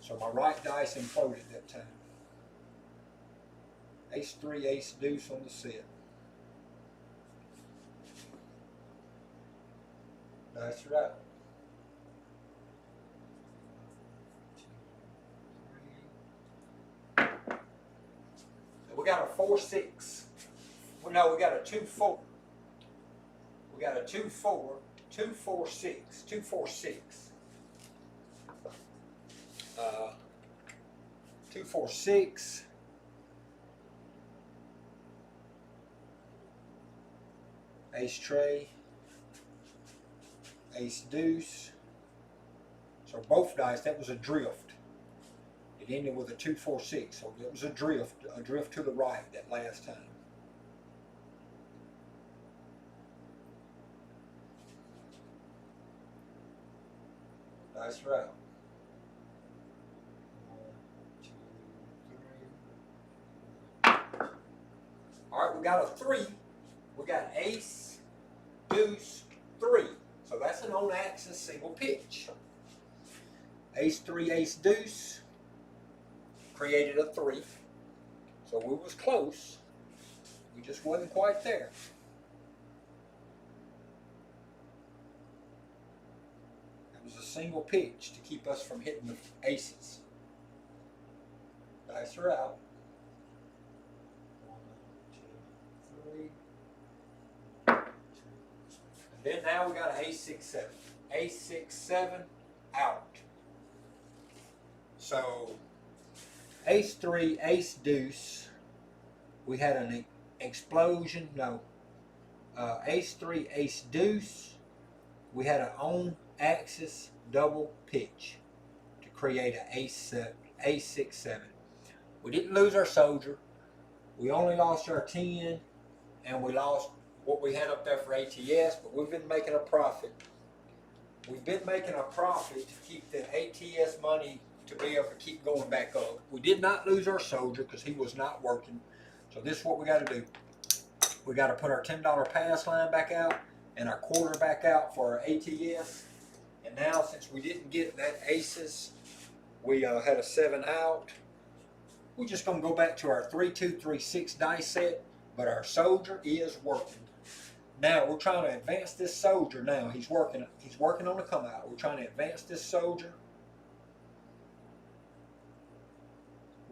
So my right dice imploded that time. Ace-3, ace-deuce on the set. Dice are out. 1, 2, 3. So we got a 4-6. Well, no, we got a 2-4. We got a 2-4, 2-4-6, 2-4-6. 2-4-6. Ace tray, ace deuce. So both dice, that was a drift. It ended with a 2-4-6, so it was a drift to the right that last time. Dice are out. 1, 2, 3. All right, we got a 3. We got ace, deuce, 3. So that's an on-axis single pitch. Ace-3, ace-deuce. Created a 3. So we was close. We just wasn't quite there. It was a single pitch to keep us from hitting the aces. Dice are out. 1, 2, 3. And then now we got an ace-6-7. Ace-6-7 out. So ace-3, ace-deuce. We had an explosion. No. Ace-3, ace-deuce. We had an on-axis double pitch to create an ace-6-7. We didn't lose our soldier. We only lost our 10, and we lost what we had up there for ATS, but we've been making a profit. We've been making a profit to keep the ATS money to be able to keep going back up. We did not lose our soldier because he was not working. So this is what we got to do. We got to put our $10 pass line back out and our quarter back out for our ATS. And now, since we didn't get that aces, we had a 7 out. We're just going to go back to our 3-2, 3-6 dice set, but our soldier is working. Now we're trying to advance this soldier. Now he's working on the come out. We're trying to advance this soldier.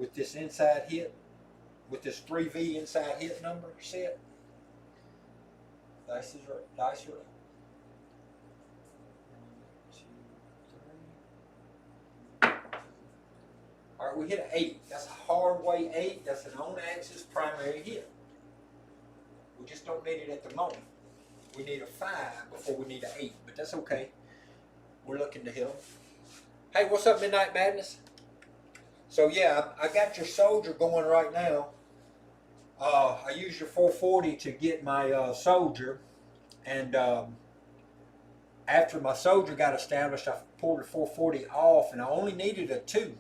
with this inside hit, with this 3V inside hit number set. Dice are up. 1, 2, 3. All right, we hit an 8. That's a hard way 8. That's an on-axis primary hit. We just don't need it at the moment. We need a 5 before we need an 8, but that's okay. We're looking to hit them. Hey, what's up, Midnight Madness? So yeah, I got your soldier going right now. I used your 440 to get my soldier, and after my soldier got established, I pulled the 440 off, and I only needed a 2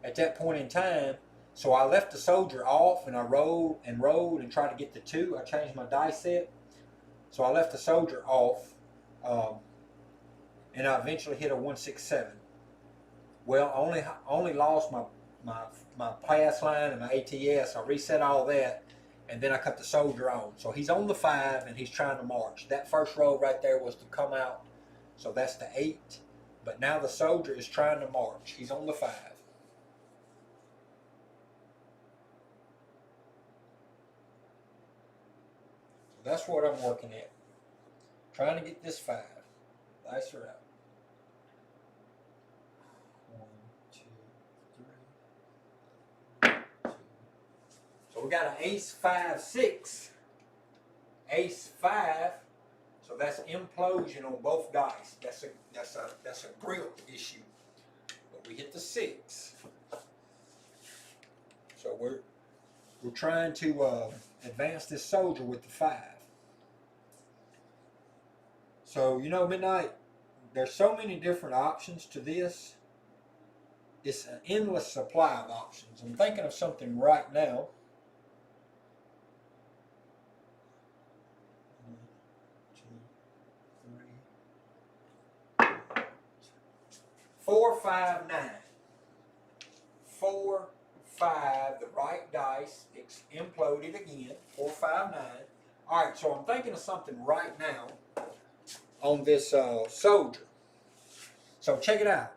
at that point in time. So I left the soldier off, and I rolled and tried to get the 2. I changed my dice set, so I left the soldier off, and I eventually hit a 167. Well, I only lost my pass line and my ATS. I reset all that, and then I cut the soldier on. So he's on the 5, and he's trying to march. That first roll right there was to come out, so that's the 8. But now the soldier is trying to march. He's on the 5. So that's what I'm working at. Trying to get this 5. Dice are out. 1, 2, 3. So we got an ace 5 6, ace 5. So that's implosion on both dice. That's a grip issue. But we hit the 6. So we're trying to advance this soldier with the 5. So you know, Midnight, there's so many different options to this. It's an endless supply of options. I'm thinking of something right now. 1, 2, 3. 4, 5, 9. 4, 5. The right dice imploded again. 4, 5, 9. All right. So I'm thinking of something right now on this soldier. So check it out.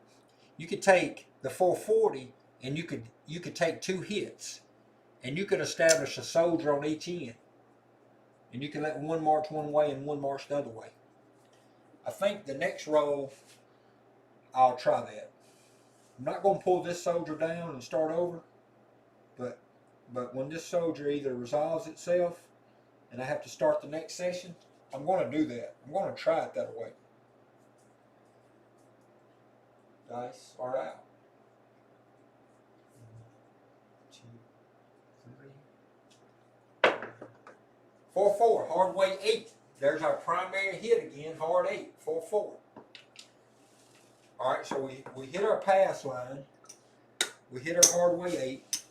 You could take the 440 and you could take 2 hits, and you could establish a soldier on each end, and you can let one march one way and one march the other way. I think the next roll I'll try that. I'm not going to pull this soldier down and start over, but when this soldier either resolves itself and I have to start the next session, I'm going to do that. I'm going to try it that way. Dice are out. 1, 2, 3. 4, 4. Hard way 8. There's our primary hit again. Hard 8. 4, 4. All right. So we hit our pass line. We hit our hard way 8.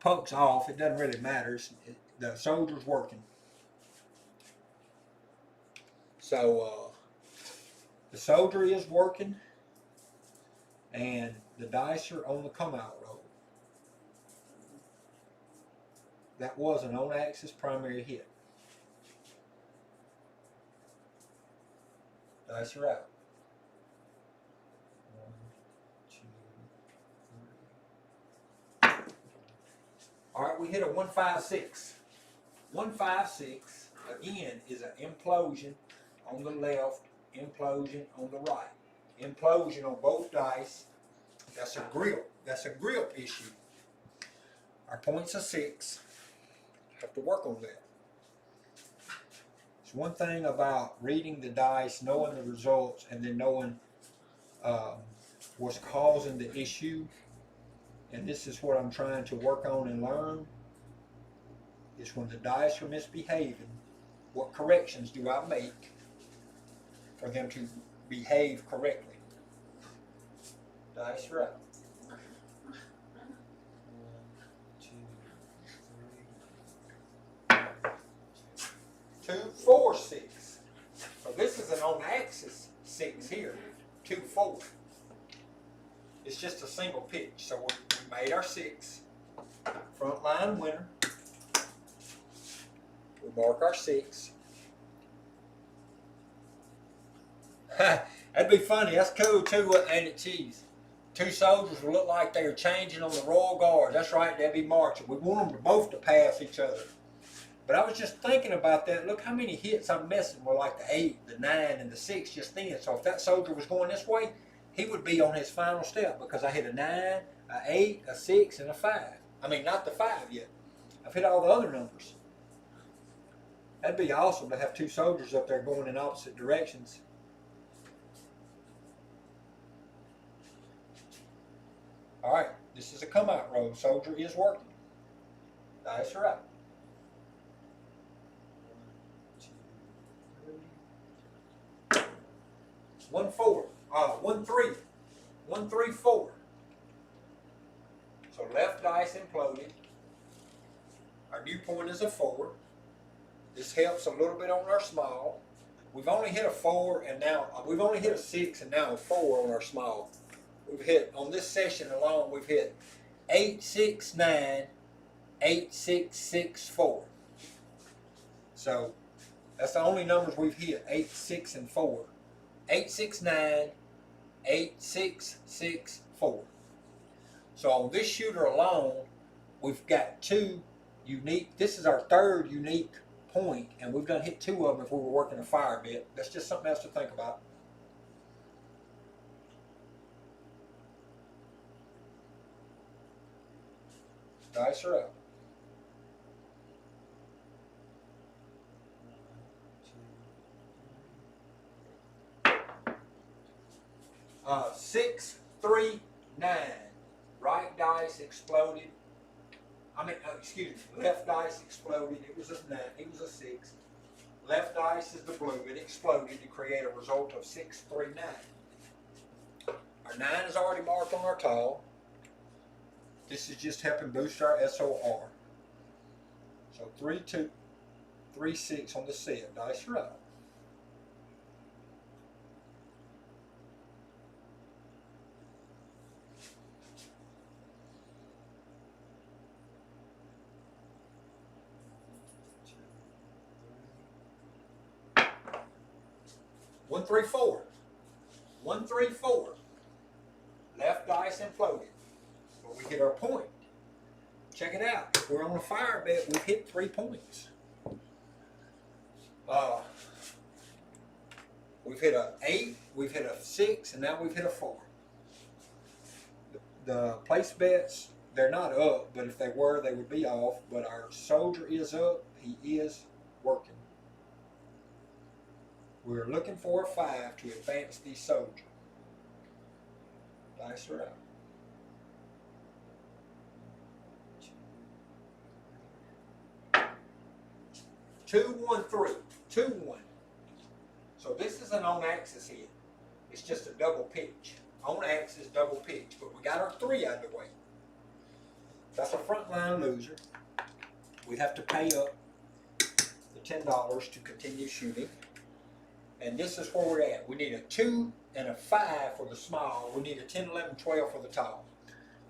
Punk's off. It doesn't really matter. The soldier's working. So the soldier is working, and the dice are on the come out roll. That was an on-axis primary hit. Dice are out. 1, 2, 3. All right, we hit a 1, 5, 6. 1, 5, 6 again is an implosion on the left, implosion on the right. Implosion on both dice. That's a grip. That's a grip issue. Our points are 6. Have to work on that. It's one thing about reading the dice, knowing the results, and then knowing what's causing the issue. And this is what I'm trying to work on and learn. Is when the dice are misbehaving, what corrections do I make for them to behave correctly? Dice are out. 1, 2, 3. 2, 4, 6. So this is an on-axis 6 here. 2, 4. It's just a single pitch. So we made our 6. Front line winner. We mark our 6. That'd be funny. That's cool too, ain't it, cheese? two soldiers will look like they are changing on the Royal Guard. That's right, they'll be marching. We want them to both to pass each other. But I was just thinking about that. Look how many hits I'm missing with like the 8, the 9, and the 6 just then. So if that soldier was going this way, he would be on his final step because I hit a 9, a 8, a 6, and a 5. I mean, not the 5 yet. I've hit all the other numbers. That'd be awesome to have two soldiers up there going in opposite directions. All right, this is a come out road. Soldier is working. Dice are out. 1, 4. 1, 3. 1, 3, 4. So left dice imploded. Our new point is a 4. This helps a little bit on our small. We've only hit a 4 and now we've only hit a 6 and now a 4 on our small. We've hit on this session alone. We've hit 8, 6, 9, 8, 6, 6, 4. So that's the only numbers we've hit: 8, 6, and 4. 8, 6, 9, 8, 6, 6, 4. So on this shooter alone, we've got 2 unique. This is our 3rd unique point, and we've done hit 2 of them if we were working a fire bit. That's just something else to think about. Dice are up. 6, 3, 9. Right dice exploded. Excuse me. Left dice exploded. It was a 9. It was a 6. Left dice is the blue. It exploded to create a result of 6, 3, 9. Our 9 is already marked on our tile. This is just helping boost our SOR. So 3, 2, 3, 6 on the set. Dice are up. 1, 3, 4. 1, 3, 4. Left dice imploded. But we hit our point. Check it out. If we're on a fire bet, we've hit 3 points. We've hit a 8, we've hit a 6, and now we've hit a 4. The place bets, they're not up, but if they were, they would be off. But our soldier is up. He is working. We're looking for a 5 to advance the soldier. Dice are out. 2, 1, 3. 2, 1. So this is an on-axis hit. It's just a double pitch. On-axis double pitch. But we got our 3 out of the way. That's a frontline loser. We have to pay up the $10 to continue shooting. And this is where we're at. We need a 2 and a 5 for the small. We need a 10, 11, 12 for the tall.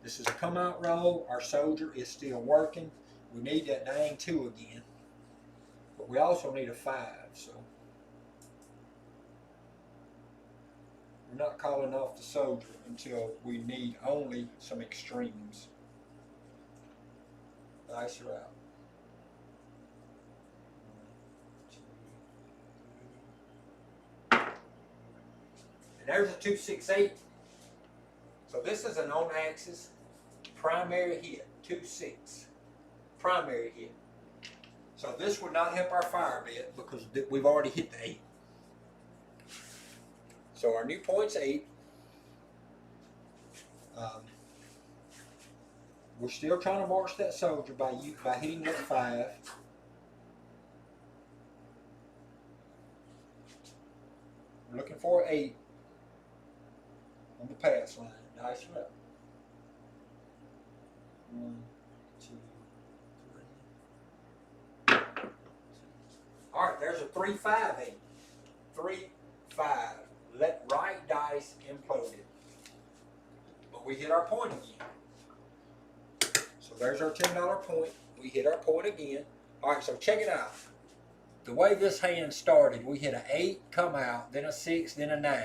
This is a come out roll. Our soldier is still working. We need that dang 2 again. But we also need a 5. So we're not calling off the soldier until we need only some extremes. Dice are out. 1, 2, 3. And there's a 2, 6, 8. So this is an on-axis primary hit. 2, 6. Primary hit. So this would not help our fire bet because we've already hit the 8. So our new point's 8. We're still trying to march that soldier by hitting that 5. We're looking for an 8 on the pass line. Nice rep. 1, 2, 3. All right, there's a 3, 5, 8. 3, 5. Let right dice imploded. But we hit our point again. So there's our $10 point. We hit our point again. All right, so check it out. The way this hand started, we hit an 8, come out, then a 6, then a 9.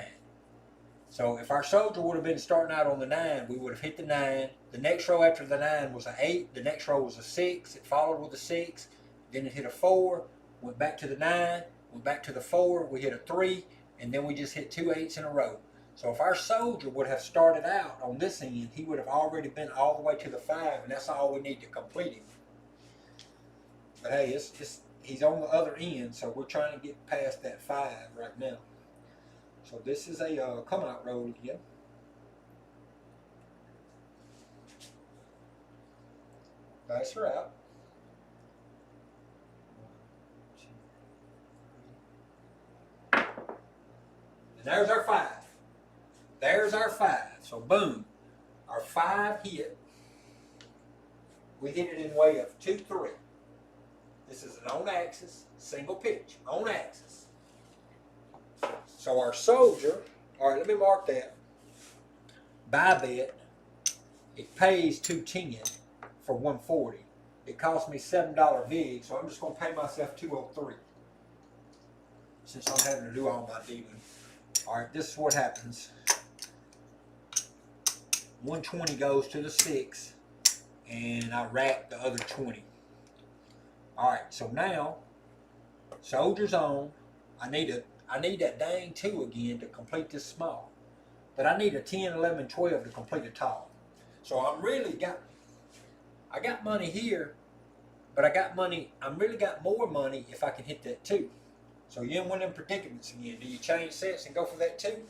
So if our soldier would have been starting out on the 9, we would have hit the 9. The next row after the 9 was an 8. The next row was a 6. It followed with a 6. Then it hit a 4. Went back to the 9. Went back to the 4. We hit a 3. And then we just hit 2 8s in a row. So if our soldier would have started out on this end, he would have already been all the way to the 5. And that's all we need to complete him. But hey, he's on the other end. So we're trying to get past that 5 right now. So this is a come out roll again. Dice her out. 1, 2, 3. And there's our 5. There's our 5. So boom, our 5 hit. We hit it in way of 2, 3. This is an on axis, single pitch, on axis. So our soldier, all right, let me mark that. Buy bet, it pays $2.10 for 140. It cost me $7 vig, so I'm just going to pay myself $203 since I'm having to do all my dealing. All right, this is what happens. 120 goes to the 6, and I rack the other 20. All right, so now soldier's on. I need that dang 2 again to complete this small. But I need a 10, 11, 12 to complete a tall. So I got money here, but I'm really got more money if I can hit that 2. So you're in one of them predicaments again. Do you change sets and go for that 2?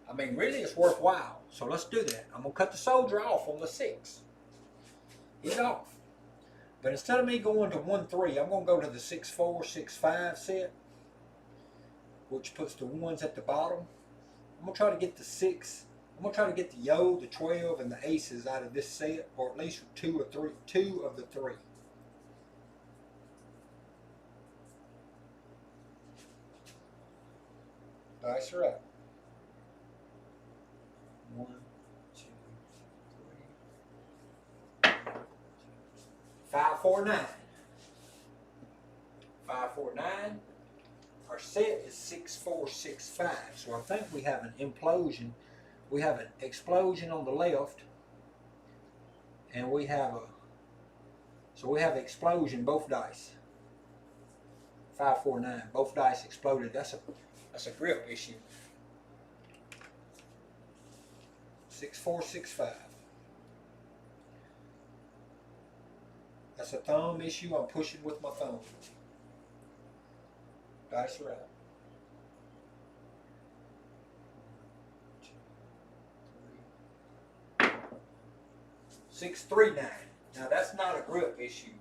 I mean, really it's worthwhile. So let's do that. I'm going to cut the soldier off on the 6. He's off. But instead of me going to 1, 3, I'm going to go to the 6, 4, 6, 5 set, which puts the 1s at the bottom. I'm going to try to get the 6. I'm going to try to get the yo, the 12, and the aces out of this set, or at least 2 of the 3. Dice are up. 1, 2, 3. 5, 4, 9. 5, 4, 9. Our set is 6, 4, 6, 5. So I think we have an implosion. We have an explosion on the left, and we have explosion both dice. 5, 4, 9. Both dice exploded. That's a grip issue. 6, 4, 6, 5. That's a thumb issue. I'm pushing with my thumb. Dice are out. 1, 2, 3. 6, 3, 9. Now that's not a grip issue.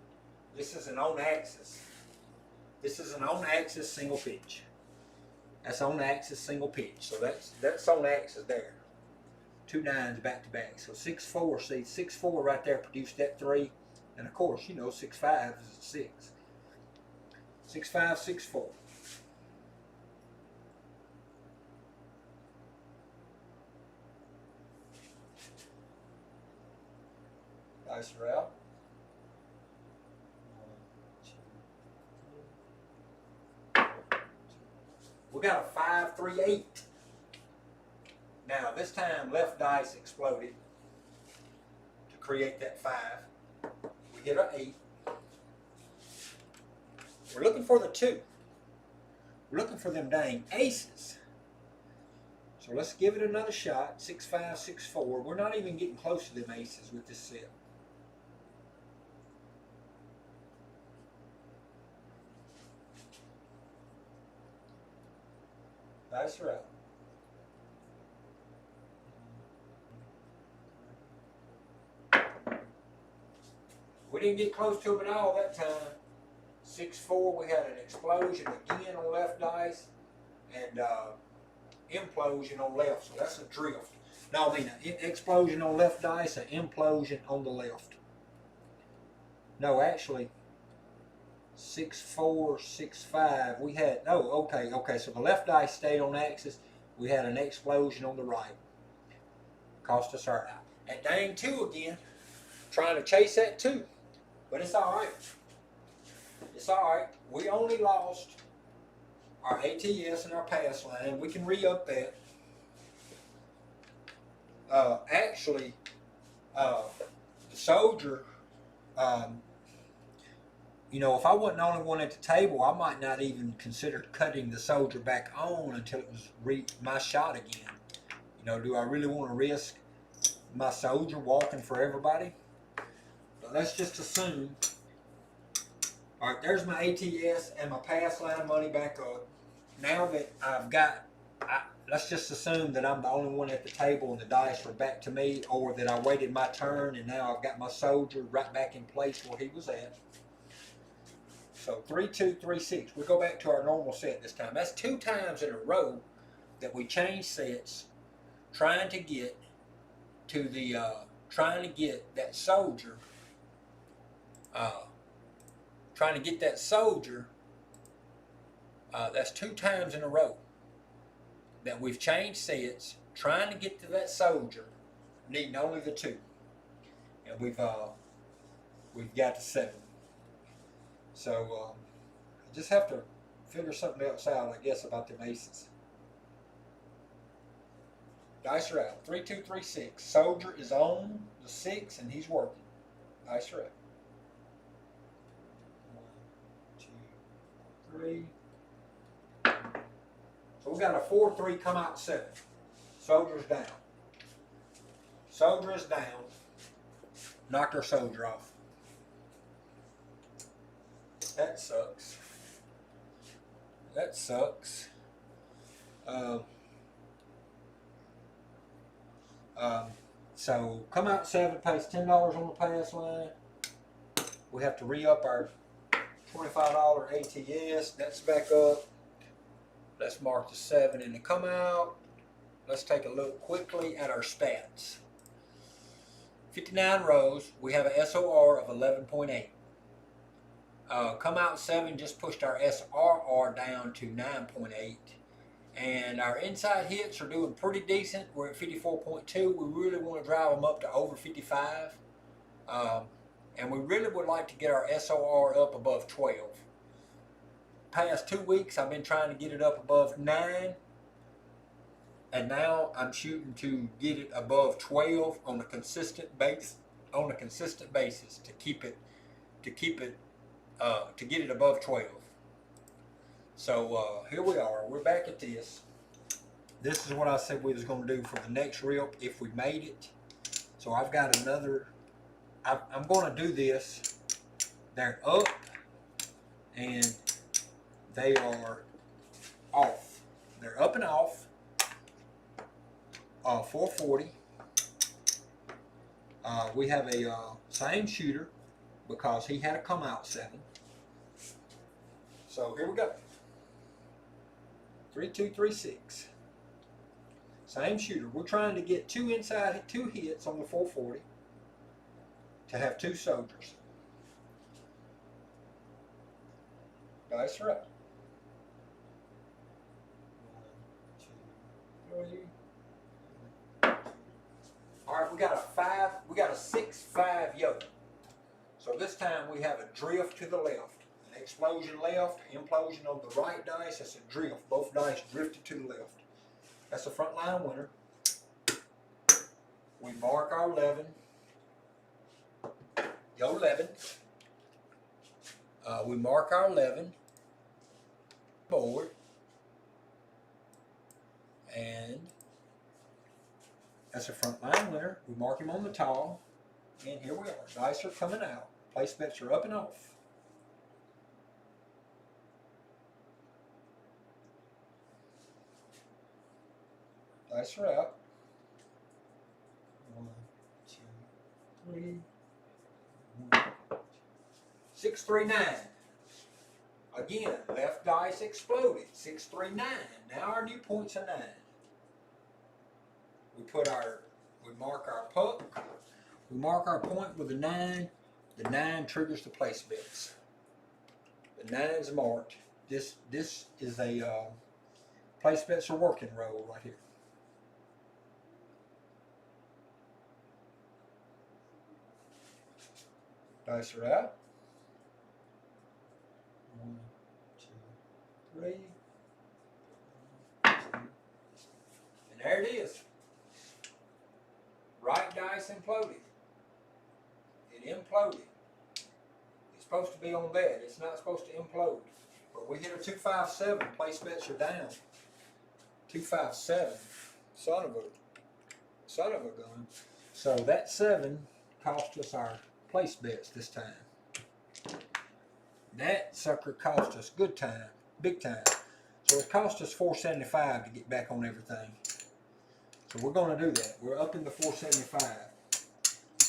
This is an on axis. This is an on axis single pitch. That's on axis single pitch. So that's on axis there. 2 9s back to back. So 6, 4. See, 6, 4 right there produced that 3. And of course, you know, 6, 5 is a 6. 6, 5, 6, 4. Dice are out. 1, 2, 3. We got a 5, 3, 8. Now this time left dice exploded to create that 5. We hit an 8. We're looking for the 2. We're looking for them dang aces. So let's give it another shot. 6, 5, 6, 4. We're not even getting close to them aces with this set. Dice are out. 1, 2, 3. We didn't get close to them at all that time. 6, 4. We had an explosion again on left dice, and implosion on left. So that's a drift. No, I mean an explosion on left dice, an implosion on the left. No, actually, 6, 4, 6, 5. We had, oh, okay. So the left dice stayed on axis. We had an explosion on the right. Cost us our out. And dang 2 again. Trying to chase that 2. But it's all right. It's all right. We only lost our ATS and our pass line. We can re-up that. Actually, the soldier, um, you know, if I wasn't the only one at the table, I might not even consider cutting the soldier back on until it was my shot again. You know, do I really want to risk my soldier walking for everybody? But let's just assume. All right, there's my ATS and my pass line money back up. Now that I've got, let's just assume that I'm the only one at the table and the dice are back to me, or that I waited my turn and now I've got my soldier right back in place where he was at. So 3, 2, 3, 6. We go back to our normal set this time. That's 2 times in a row that we change sets, trying to get to the trying to get that soldier. Trying to get that soldier. That's 2 times in a row that we've changed sets, trying to get to that soldier, needing only the 2, and we've got to 7. So I just have to figure something else out, I guess, about them aces. Dice are out. 3, 2, 3, 6. Soldier is on the 6 and he's working. Dice are out. 1, 2, 3. So we got a 4, 3 come out 7. Soldier's down. Soldier is down. Knocked our soldier off. That sucks. That sucks. So come out 7, pays $10 on the pass line. We have to re-up our $25 ATS. That's back up. Let's mark the 7 in the come out. Let's take a look quickly at our stats. 59 rows. We have an SOR of 11.8. Come out 7 just pushed our SRR down to 9.8. And our inside hits are doing pretty decent. We're at 54.2. We really want to drive them up to over 55. And we really would like to get our SOR up above 12. Past 2 weeks, I've been trying to get it up above 9. And now I'm shooting to get it above 12 on a consistent base, to get it above 12. So here we are. We're back at this. This is what I said we was going to do for the next rip if we made it. So I've got another. I'm going to do this. They're up and they are off. They're up and off. 440. We have a same shooter because he had a come out 7. So here we go. 3, 2, 3, 6. Same shooter. We're trying to get 2 hits on the 440 to have 2 soldiers. Dice are up. 1, 2, 3. All right, we got a 5. We got a 6-5 yoke. So this time we have a drift to the left. An explosion left, implosion on the right dice. That's a drift. Both dice drifted to the left. That's a front line winner. We mark our 11. Yo 11. We mark our 11 board. And that's a front line winner. We mark him on the tall. And here we are. Dice are coming out. Place bets are up and off. Dice are out. 1, 2, 3. 6, 3, 9. Again, left dice exploded. 6, 3, 9. Now our new point's a 9. We mark our puck. We mark our point with a 9. The 9 triggers the place bets. The 9's marked. This is a place bets are working roll right here. Dice are out. 1, 2, 3. 2. And there it is. dice imploded. It imploded. It's supposed to be on that. It's not supposed to implode. But we hit a 257. Place bets are down. 257. Son of a gun. So that 7 cost us our place bets this time. That sucker cost us good time, big time. So it cost us $475 to get back on everything. So we're going to do that. We're up in the 475.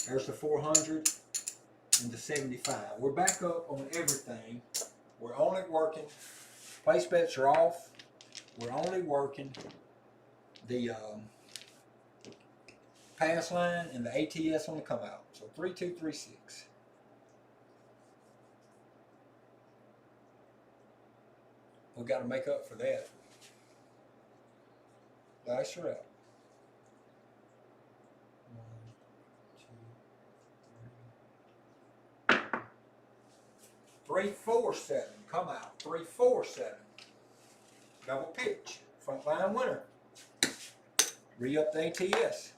There's the 400 and the 75. We're back up on everything. We're only working. Place bets are off. We're only working the pass line and the ATS on the come out. So 3236. We got to make up for that. Dice are out. 347. Come out. 347. Double pitch. Front line winner. Re-up the ATS.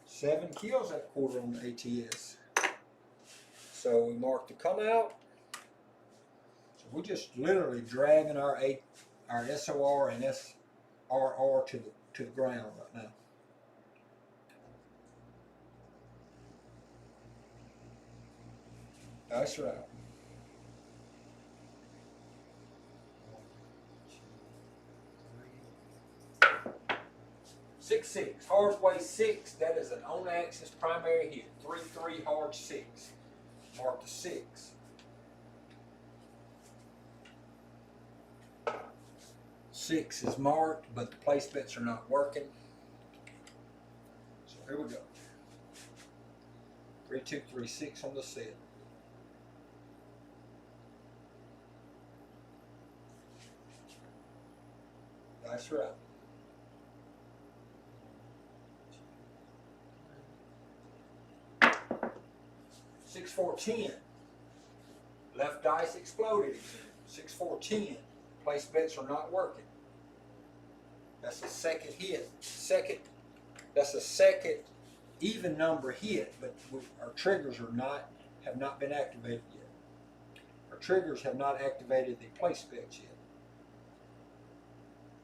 7 kills that quarter on the ATS. So we mark the come out. So we're just literally dragging our SOR and SRR to the ground right now. Dice are out. 6-6. Hard way 6. That is an on-axis primary hit. 3-3 hard 6. Mark the 6. 6 is marked, but the place bets are not working. So here we go. 3236 on the set. Dice are out. 6-4-10. Left dice exploded again. 6-4-10. Place bets are not working. That's a second hit. That's a second even number hit, but our triggers have not been activated yet. Our triggers have not activated the place bets yet.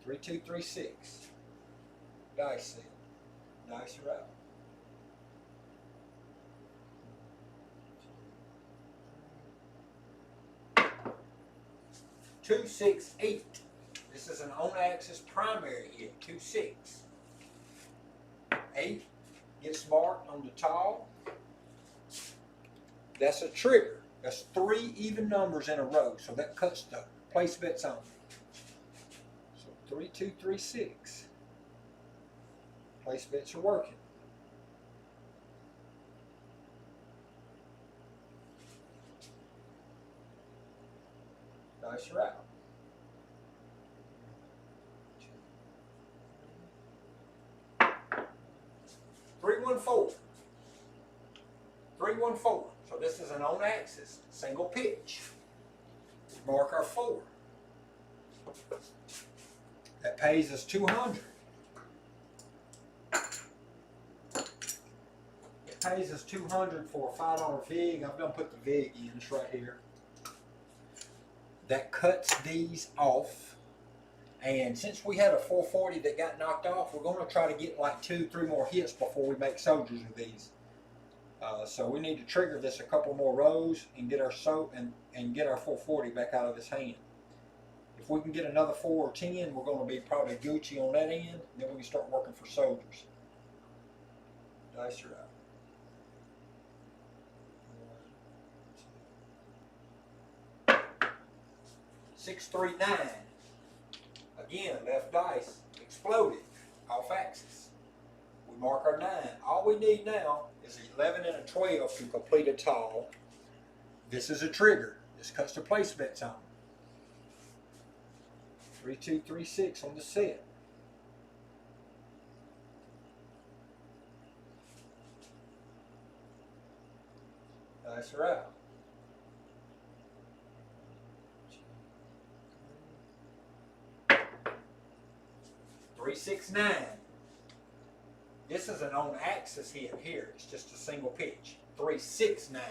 3236. Dice set. Dice are out. 2-6-8. This is an on-axis primary hit. 2-6. 8 gets marked on the tall. That's a trigger. That's 3 even numbers in a row. So that cuts the place bets on. So 3236. Place bets are working. Dice are out. 3-1-4. 3-1-4. So this is an on-axis single pitch. Mark our 4. That pays us 200. It pays us 200 for a $5 VIG. I'm going to put the VIG in. It's right here. That cuts these off. And since we had a 440 that got knocked off, we're going to try to get like 2-3 more hits before we make soldiers with these. So we need to trigger this a couple more rows and get our and get our 440 back out of his hand. If we can get another 4 or 10, we're going to be probably Gucci on that end. And then we can start working for soldiers. Dice are out. 6-3-9. Again, left dice exploded off axis. We mark our 9. All we need now is 11 and a 12 to complete a tall. This is a trigger. This cuts the place bets on. 3236 on the set. Dice are out. 3-6-9. This is an on-axis hit here. It's just a single pitch. 369.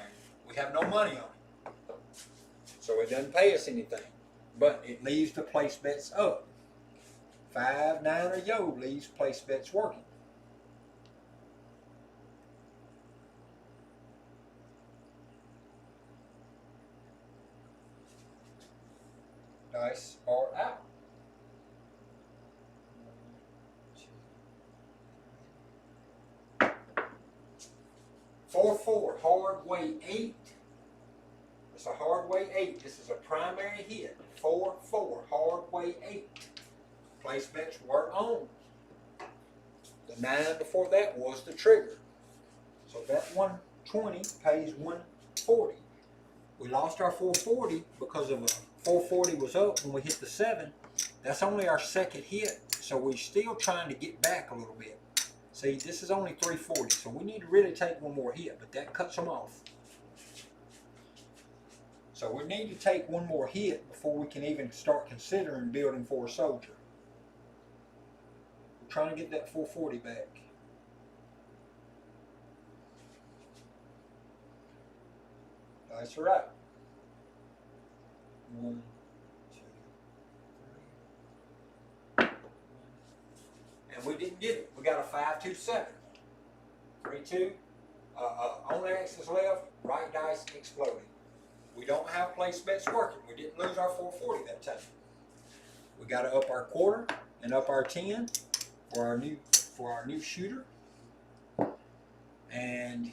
We have no money on it. So it doesn't pay us anything. But it leaves the place bets up. 5, 9, or yo leaves place bets working. Dice are out. 4-4, hard way 8. It's a hard way 8. This is a primary hit. 4-4, hard way 8. Place bets were on. The 9 before that was the trigger. So that 120 pays 140. We lost our 440 because of a 440 was up when we hit the 7. That's only our second hit, so we're still trying to get back a little bit. See, this is only 340, so we need to really take one more hit, but that cuts them off. So we need to take one more hit before we can even start considering building for a soldier. We're trying to get that 440 back. Dice are out. 1, 2, 3. And we didn't get it. We got a 5-2-7. 3-2. On axis left, right dice exploding. We don't have place bets working. We didn't lose our 440 that time. We got to up our quarter and up our 10 for our new shooter. And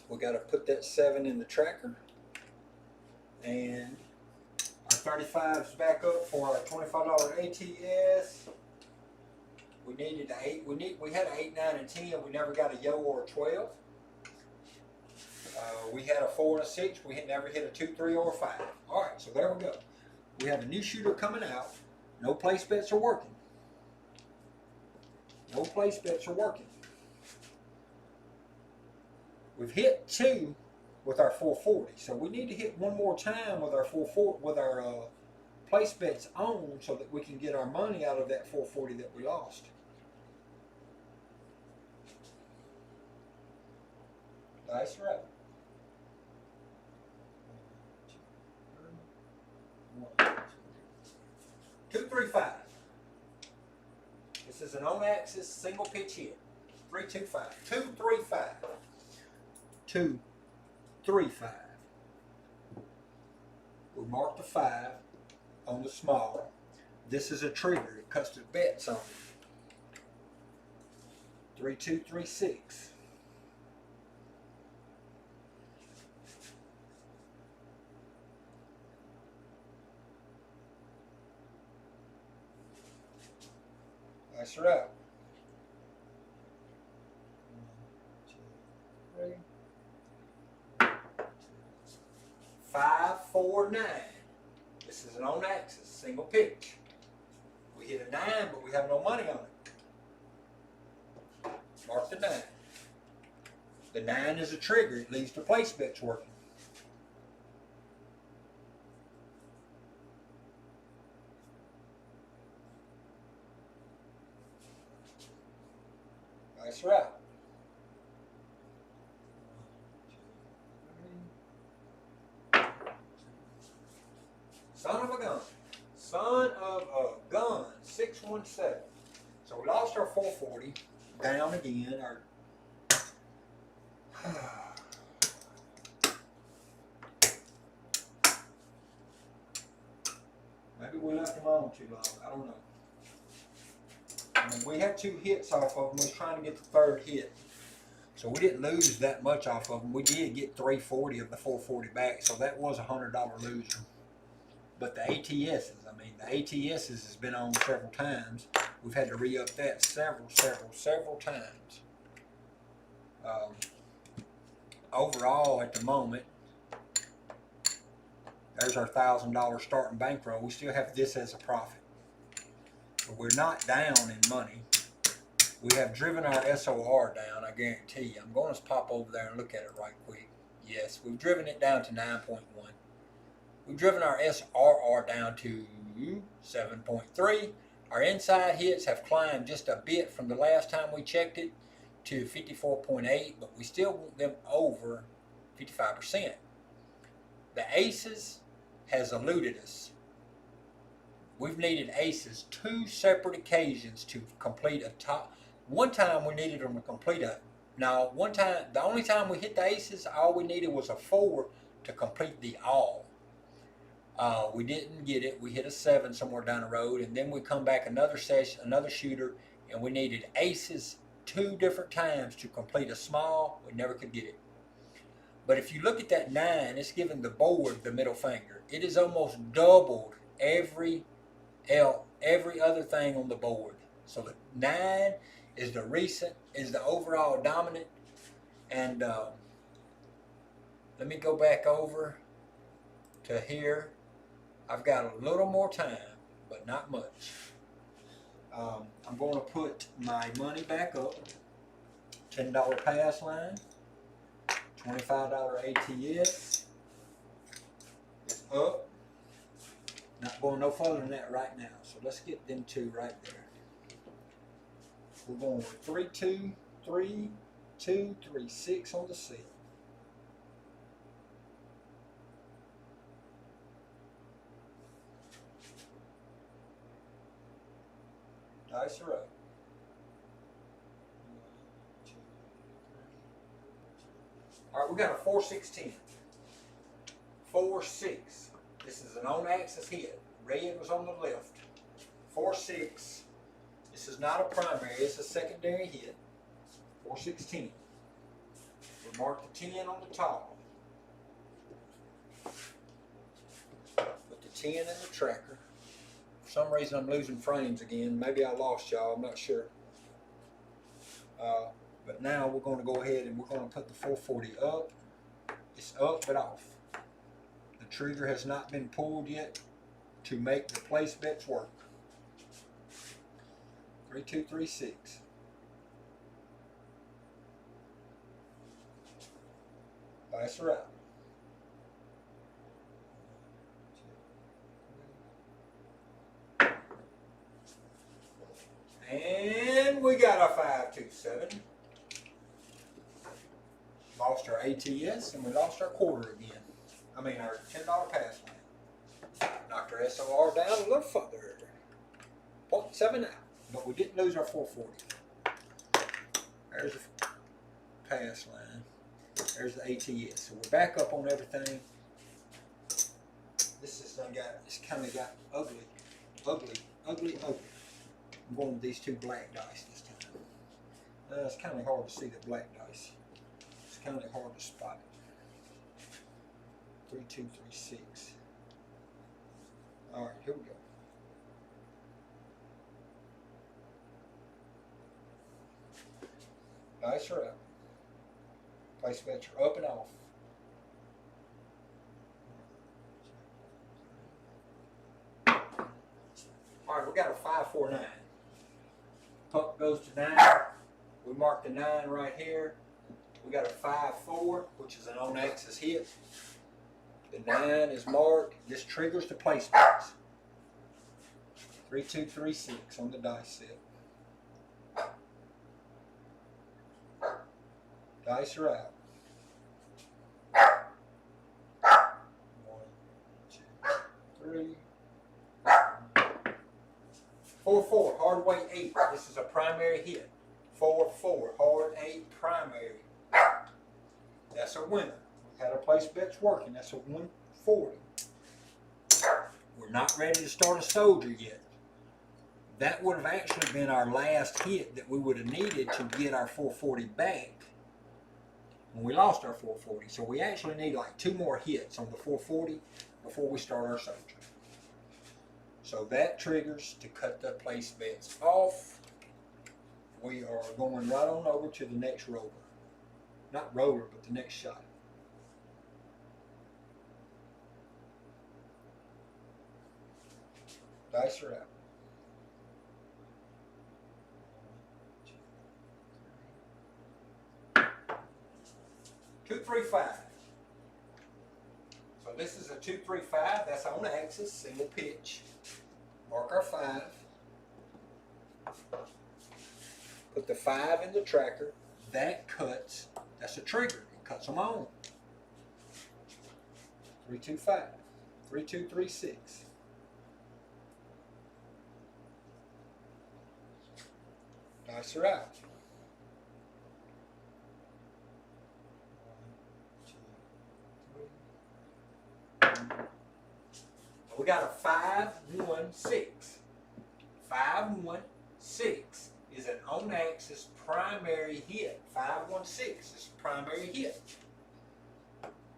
we got to put that 7 in the tracker. And our 35's back up for our $25 ATS. We needed an 8. We had an 8, 9, and 10. We never got a yo or a 12. We had a 4 and a 6. We never hit a 2, 3, or a 5. All right, so there we go. We have a new shooter coming out. No place bets are working. No place bets are working. We've hit 2 with our 440, so we need to hit one more time with our 440 with our place bets on, so that we can get our money out of that 440 that we lost. Dice are out. 2, 3, 5. This is an on-axis single pitch hit. 3, 2, 5. 2, 3, 5. 2, 3, 5. We mark the 5 on the small. This is a trigger. It cuts the bets on it. 3, 2, 3, 6. Dice are out. 1, 2, 3. 5, 4, 9. This is an on-axis single pitch. We hit a 9, but we have no money on it. Mark the 9. The 9 is a trigger. It leaves the place bets working. Dice are out. 1, 2, 3. Son of a gun. Son of a gun. 617. So we lost our 440. Down again. Maybe we left them on too long. I don't know. We had 2 hits off of them. We was trying to get the 3rd hit. So we didn't lose that much off of them. We did get 340 of the 440 back. So that was a $100 loser. But the ATSs, the ATSs has been on several times. We've had to re-up that several times. Overall, at the moment, there's our $1,000 starting bankroll. We still have this as a profit. But we're not down in money. We have driven our SOR down, I guarantee you. I'm going to pop over there and look at it right quick. Yes, we've driven it down to 9.1. We've driven our SRR down to 7.3. Our inside hits have climbed just a bit from the last time we checked it to 54.8, but we still want them over 55%. The aces has eluded us. We've needed aces 2 separate occasions to complete a top. One time we needed them to complete a. Now, one time, the only time we hit the aces, all we needed was a 4 to complete the all. We didn't get it. We hit a 7 somewhere down the road, and then we come back another session, another shooter, and we needed aces 2 different times to complete a small. We never could get it. But if you look at that 9, it's giving the board the middle finger. It is almost doubled every other thing on the board. So the 9 is the overall dominant. And let me go back over to here. I've got a little more time, but not much. I'm going to put my money back up. $10 pass line, $25 ATS. It's up. Not going no further than that right now. So let's get them 2 right there. We're going with 3, 2, 3, 2, 3, 6 on the C. Dice are up. 1, 2, 3. All right, we got a 4, 6, 10. 4, 6. This is an on-axis hit. Red was on the left. 4, 6. This is not a primary. It's a secondary hit. 4, 6, 10. We mark the 10 on the top. Put the 10 in the tracker. For some reason I'm losing frames again. Maybe I lost y'all. I'm not sure. But now we're going to go ahead and we're going to put the 440 up. It's up but off. The trigger has not been pulled yet to make the place bets work. 3, 2, 3, 6. Dice are out. And we got our 5, 2, 7. Lost our ATS and we lost our quarter again. I mean our $10 pass line. Knocked our SOR down a little further. 0.7 out. But we didn't lose our 440. There's the pass line. There's the ATS. So we're back up on everything. This kind of got ugly. I'm going with these 2 black dice this time. It's kind of hard to see the black dice. It's kind of hard to spot it. 3, 2, 3, 6. All right, here we go. Dice are up. Place bets are up and off. All right, we got a 5, 4, 9. Puck goes to 9. We mark the 9 right here. We got a 5, 4, which is an on-axis hit. The 9 is marked. This triggers the place bets. 3, 2, 3, 6 on the dice set. Dice are out. 1, 2, 3. 4, 4, hard weight 8. This is a primary hit. 4, 4, hard 8, primary. That's a winner. We had our place bets working. That's a 140. We're not ready to start a soldier yet. That would have actually been our last hit that we would have needed to get our 440 back when we lost our 440. So we actually need like 2 more hits on the 440 before we start our soldier. So that triggers to cut the place bets off. We are going right on over to the next roller. Not roller, but the next shot. Dice are out. 2, 3, 5. So this is a 2, 3, 5. That's on axis, single pitch. Mark our 5. Put the 5 in the tracker. That cuts, that's a trigger. It cuts them on. 325, 3236. Dice her out. 1, 2, 3. We got a 5-1-6. 5-1-6 is an on-axis primary hit. 5-1-6 is a primary hit.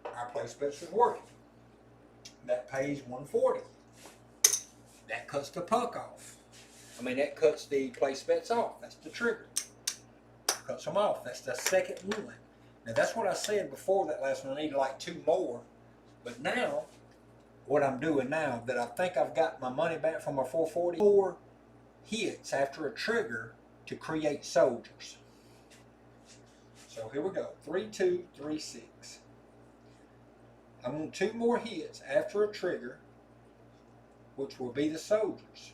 Our place bets is working. That pays 140. That cuts the puck off. I mean, that cuts the place bets off. That's the trigger. Cuts them off. That's the second one. Now, that's what I said before that last one. I need like 2 more. But now, what I'm doing now, that I think I've got my money back from my 440, 4 hits after a trigger to create soldiers. So here we go. 3, 2, 3, 6. I want 2 more hits after a trigger, which will be the soldiers.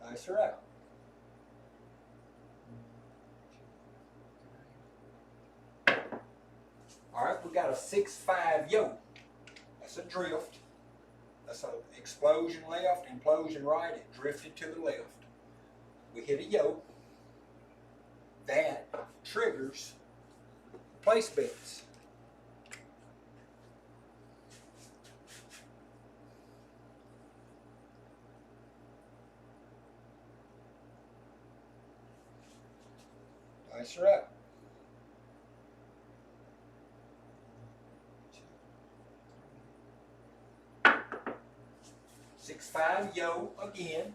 Dice her out. 1, 2, 3. Alright, we got a 6-5 yo. That's a drift. That's an explosion left, implosion right. It drifted to the left. We hit a yo. That triggers place bets. Dice her out. 6-5 yo again.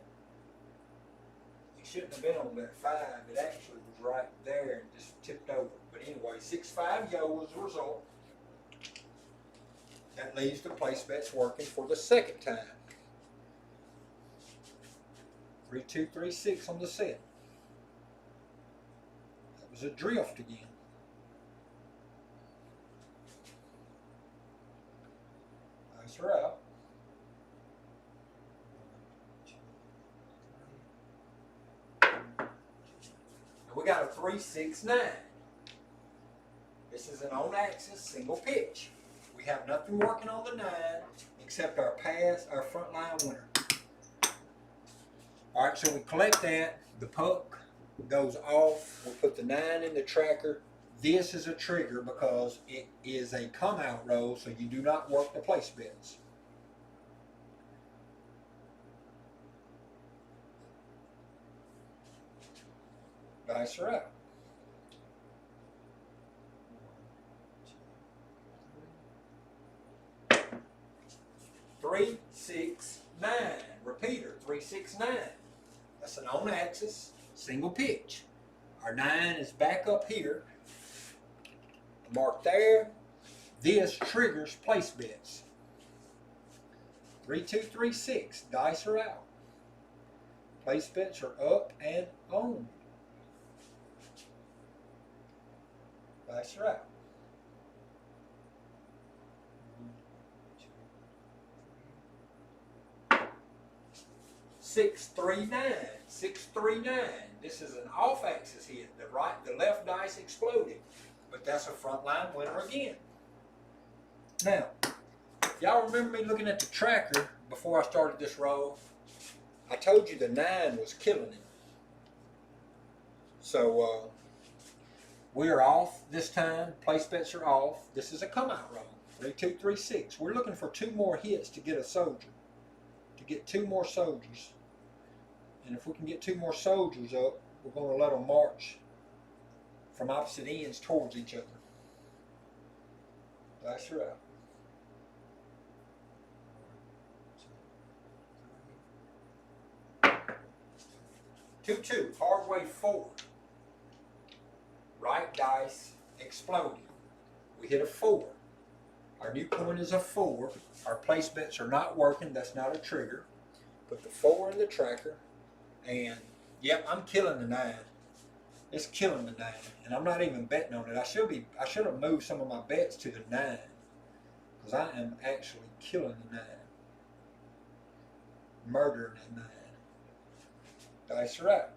It shouldn't have been on that 5. It actually was right there and just tipped over. But anyway, 6-5 yo was the result. That leaves the place bets working for the second time. 3, 2, 3, 6 on the set. That was a drift again. Dice her out. 1, 2, 3. And we got a 3, 6, 9. This is an on-axis single pitch. We have nothing working on the 9 except our pass, our front line winner. All right, so we collect that. The puck goes off. We put the 9 in the tracker. This is a trigger because it is a come-out roll, so you do not work the place bets. Dice her out. 1, 2, 3. 3, 6, 9. Repeater, 3, 6, 9. That's an on-axis single pitch. Our 9 is back up here. Mark there. This triggers place bets. 3, 2, 3, 6. Dice are out. Place bets are up and on. Dice are out. 6, 3, 9. 6, 3, 9. This is an off-axis hit. The left dice exploded, but that's a front line winner again. Now, y'all remember me looking at the tracker before I started this roll? I told you the 9 was killing it. So we're off this time. Place bets are off. This is a come-out roll. 3, 2, 3, 6. We're looking for 2 more hits to get a soldier. To get 2 more soldiers. And if we can get 2 more soldiers up, we're going to let them march from opposite ends towards each other. Dice her out. 2, 2. Hard way 4. Right dice exploded. We hit a 4. Our new coin is a 4. Our place bets are not working. That's not a trigger. Put the 4 in the tracker. And, yep, I'm killing the 9. It's killing the 9. And I'm not even betting on it. I should have moved some of my bets to the 9. Because I am actually killing the 9. murdering that 9. Dice are out.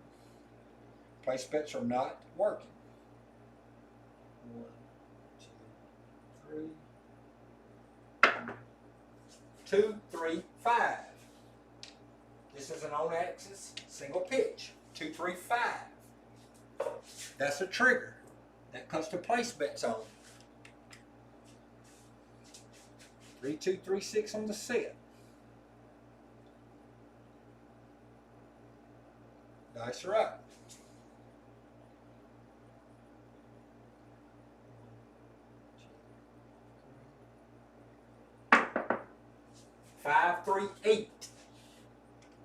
Place bets are not working. 1, 2, 3. 2, 3, 5. This is an on-axis single pitch. 2, 3, 5. That's a trigger. That cuts to place bets on. 3, 2, 3, 6 on the set. Dice are out. 5, 3, 8.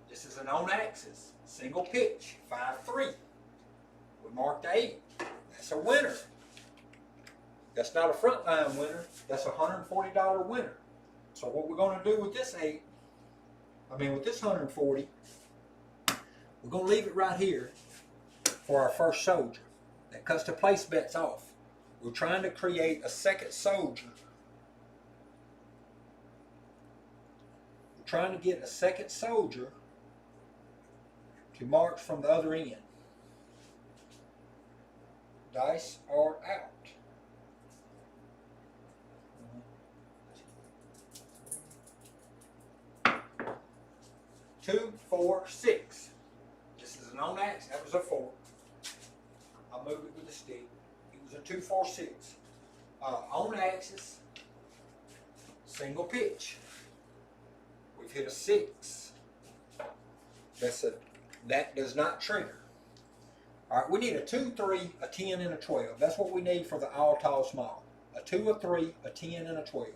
This is an on-axis single pitch. 5, 3. We marked 8. That's a winner. That's not a frontline winner. That's a $140 winner. So what we're going to do with this with this 140, we're going to leave it right here for our first soldier. That cuts the place bets off. We're trying to create a second soldier. We're trying to get a second soldier to march from the other end. Dice are out. 2, 4, 6. This is an on-axis. That was a 4. I'll move it with a stick. It was a 2, 4, 6. On-axis, single pitch. We've hit a 6. That does not trigger. All right, we need a 2, 3, a 10, and a 12. That's what we need for the all, tall, small. A 2, a 3, a 10, and a 12.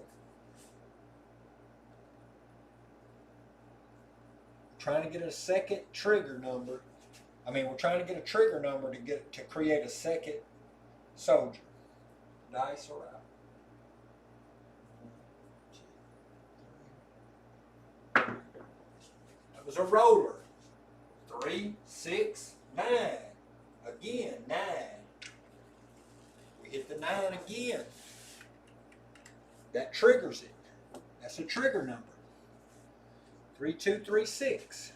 Trying to get a second trigger number. We're trying to get a trigger number to create a second soldier. Dice are out. 1, 2, 3. That was a roller. 3, 6, 9. Again, 9. We hit the 9 again. That triggers it. That's a trigger number. 3, 2, 3, 6.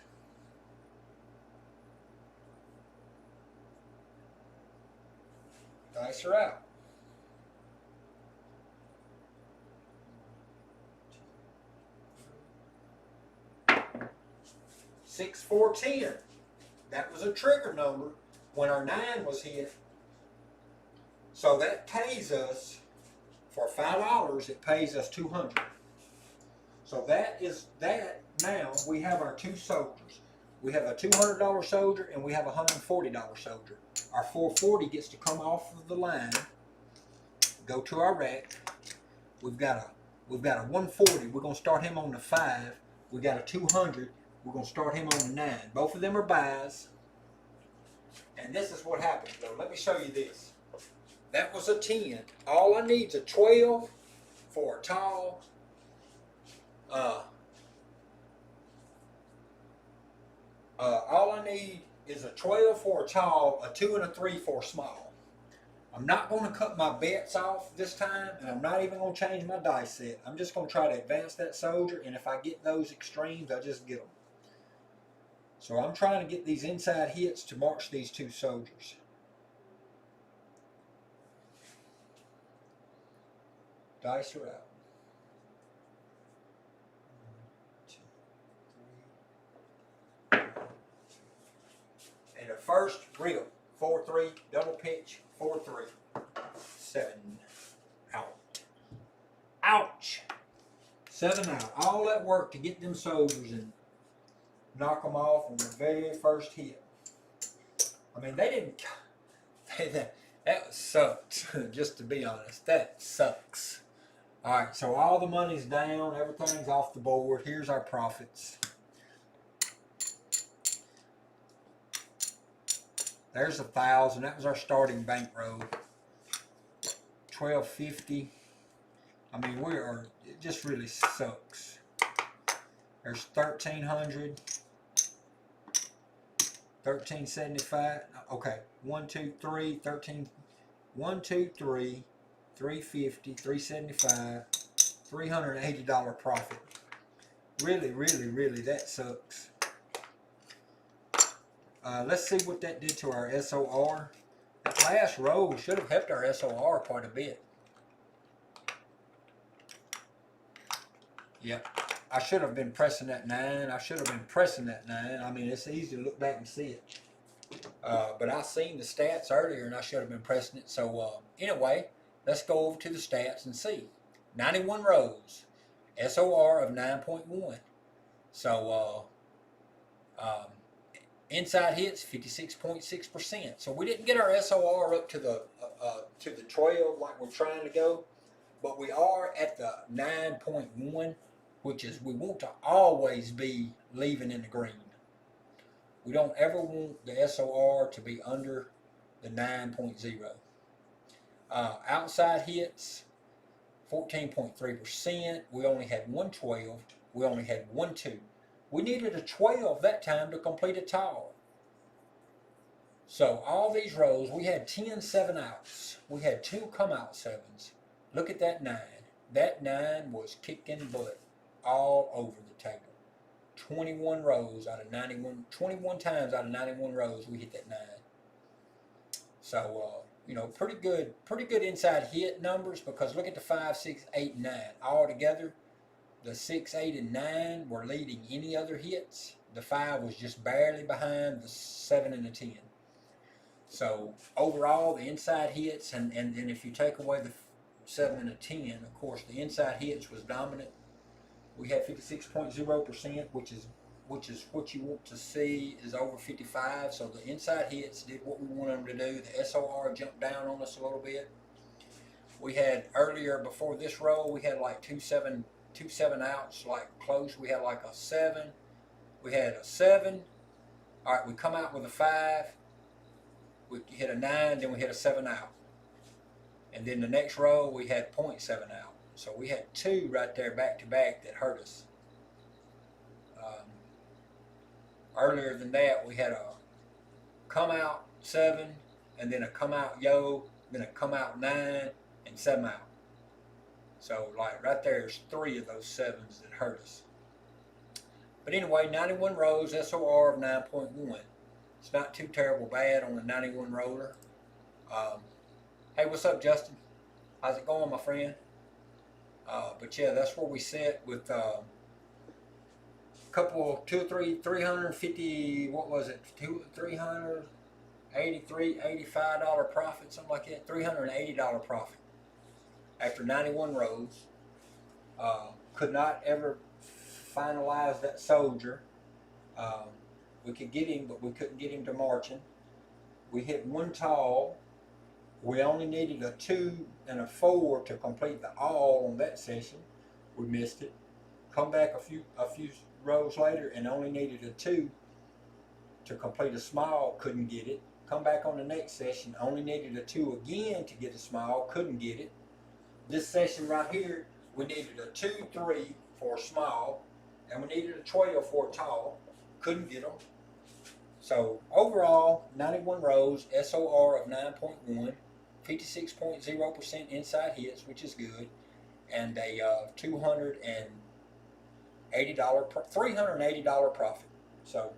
Dice are out. 6, 4, 10. That was a trigger number when our 9 was hit. So that pays us, for $5, it pays us $200. So that. Now we have our 2 soldiers. We have a $200 soldier and we have a $140 soldier. Our 440 gets to come off of the line, go to our rack. We've got a 140. We're going to start him on the 5. We got a 200. We're going to start him on the 9. Both of them are buys. And this is what happens, though. Let me show you this. That was a 10. All I need is a 12 for a tall. All I need is a 12 for a tall, a 2 and a 3 for a small. I'm not going to cut my bets off this time, and I'm not even going to change my dice set. I'm just going to try to advance that soldier, and if I get those extremes, I just get them. So I'm trying to get these inside hits to march these 2 soldiers. Dice are out. 1, 2, 3. And the first reel, 4, 3, double pitch, 4, 3, 7, out. Ouch! 7 out. All that work to get them soldiers and knock them off on the very first hit. They didn't. That sucks. Just to be honest, that sucks. All right, so all the money's down. Everything's off the board. Here's our profits. There's 1,000. That was our starting bankroll. 1,250. It just really sucks. There's 1,300. 1,375. Okay. 1, 2, 3. 13. 1, 2, 3. 350. 375. $380 profit. Really, that sucks. Let's see what that did to our SOR. That last row should have helped our SOR quite a bit. Yep. I should have been pressing that 9. I mean, it's easy to look back and see it. But I seen the stats earlier and I should have been pressing it. So anyway, let's go over to the stats and see. 91 rows, SOR of 9.1. So inside hits 56.6%. So we didn't get our SOR up to the 12 like we're trying to go, but we are at the 9.1, which is we want to always be leaving in the green. We don't ever want the SOR to be under the 9.0. Outside hits 14.3%. We only had one 12. We only had one 2. We needed a 12 that time to complete a tall. So all these rows, we had 10 7-outs. We had 2 come-out 7s. Look at that 9. That 9 was kicking butt all over the table. 21 rows out of 91, 21 times out of 91 rows we hit that 9. So, you know, pretty good inside hit numbers, because look at the 5, 6, 8, and 9. All together, the 6, 8, and 9 were leading any other hits. The 5 was just barely behind the 7 and the 10. So overall, the inside hits, and if you take away the 7 and the 10, of course, the inside hits was dominant. We had 56.0%, which is what you want to see is over 55. So the inside hits did what we wanted them to do. The SOR jumped down on us a little bit. We had earlier, before this row, we had like two seven outs, like close. We had like a 7. We had a 7. All right, we come out with a 5. We hit a 9, then we hit a 7 out. And then the next row, we had 0.7 out. So we had 2 right there back to back that hurt us. Earlier than that, we had a come out 7, and then a come out yo, then a come out 9, and 7 out. So like right there's 3 of those 7s that hurt us. But anyway, 91 rows, SOR of 9.1. It's not too terrible bad on the 91 roller. Hey, what's up, Justin? How's it going, my friend? But yeah, that's where we sit with couple, 2 or 3, 350, what was it, $383, $85 profit, something like that, $380 profit after 91 rows. Could not ever finalize that soldier. We could get him, but we couldn't get him to marching. We hit 1 tall. We only needed a 2 and a 4 to complete the all on that session. We missed it. Come back a few rows later and only needed a 2 to complete a small, couldn't get it. Come back on the next session, only needed a 2 again to get a small, couldn't get it. This session right here, we needed a 2, 3 for a small, and we needed a 12 for a tall, couldn't get them. So overall, 91 rows, SOR of 9.1, 56.0% inside hits, which is good, and a $380 profit. So,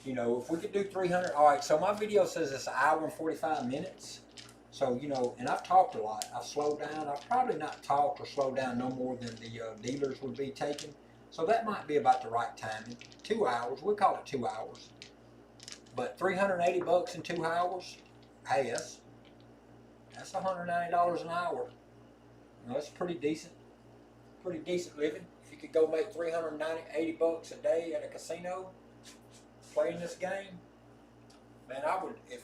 you know, if we could do 300, all right. So my video says it's an hour and 45 minutes. So, you know, and I've talked a lot. I've slowed down. I've probably not talked or slowed down no more than the dealers would be taking. So that might be about the right timing. 2 hours. We call it 2 hours. But $380 in 2 hours, hey, that's $190 an hour. You know, that's pretty decent living. If you could go make $380 a day at a casino playing this game, man, I would. If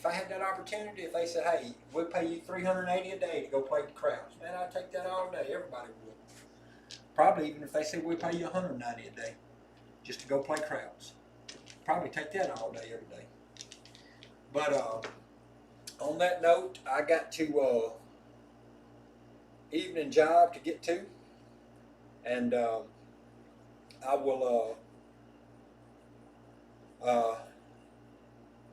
I had that opportunity, if they said, hey, we'll pay you $380 a day to go play the craps, man, I'd take that all day. Everybody would. Probably even if they said we'll pay you $190 a day just to go play craps. Probably take that all day, every day. But on that note, I got to evening job to get to, and I will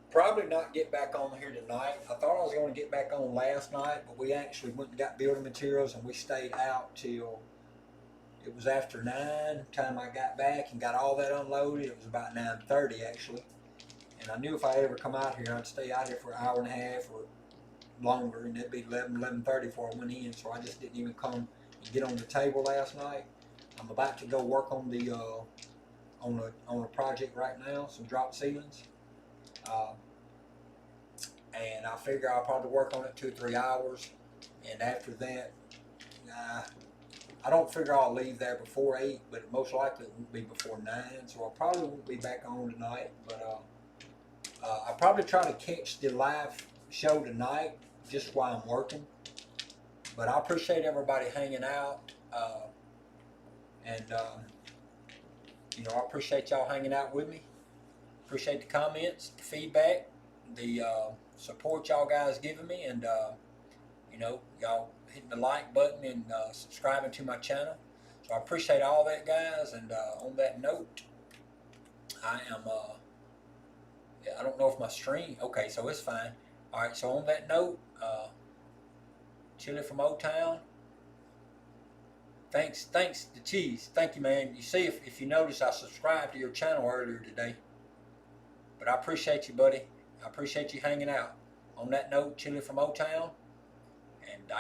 probably not get back on here tonight. I thought I was going to get back on last night, but we actually went and got building materials, and we stayed out till It was after 9 time I got back and got all that unloaded. It was about 9:30 actually. And I knew if I ever come out here, I'd stay out here for an hour and a half or longer, and it'd be 11:30 before I went in. So I just didn't even come and get on the table last night. I'm about to go work on the on a project right now, some drop ceilings. Uh, and I figure I'll probably work on it 2 or 3 hours. And after that, I don't figure I'll leave there before 8, but most likely it won't be before 9. So I probably won't be back on tonight. But I'll probably try to catch the live show tonight just while I'm working. But I appreciate everybody hanging out. And I appreciate y'all hanging out with me. Appreciate the comments, the feedback, the support y'all guys giving me, and y'all hitting the like button and subscribing to my channel. So I appreciate all that, guys. And on that note, I am. I don't know if my stream. Okay, so it's fine. All right. So on that note, Chili from O-Town. Thanks to Cheese. Thank you, man. You see, if you notice, I subscribed to your channel earlier today. But I appreciate you, buddy. I appreciate you hanging out. On that note, Chili from O-Town and Dice.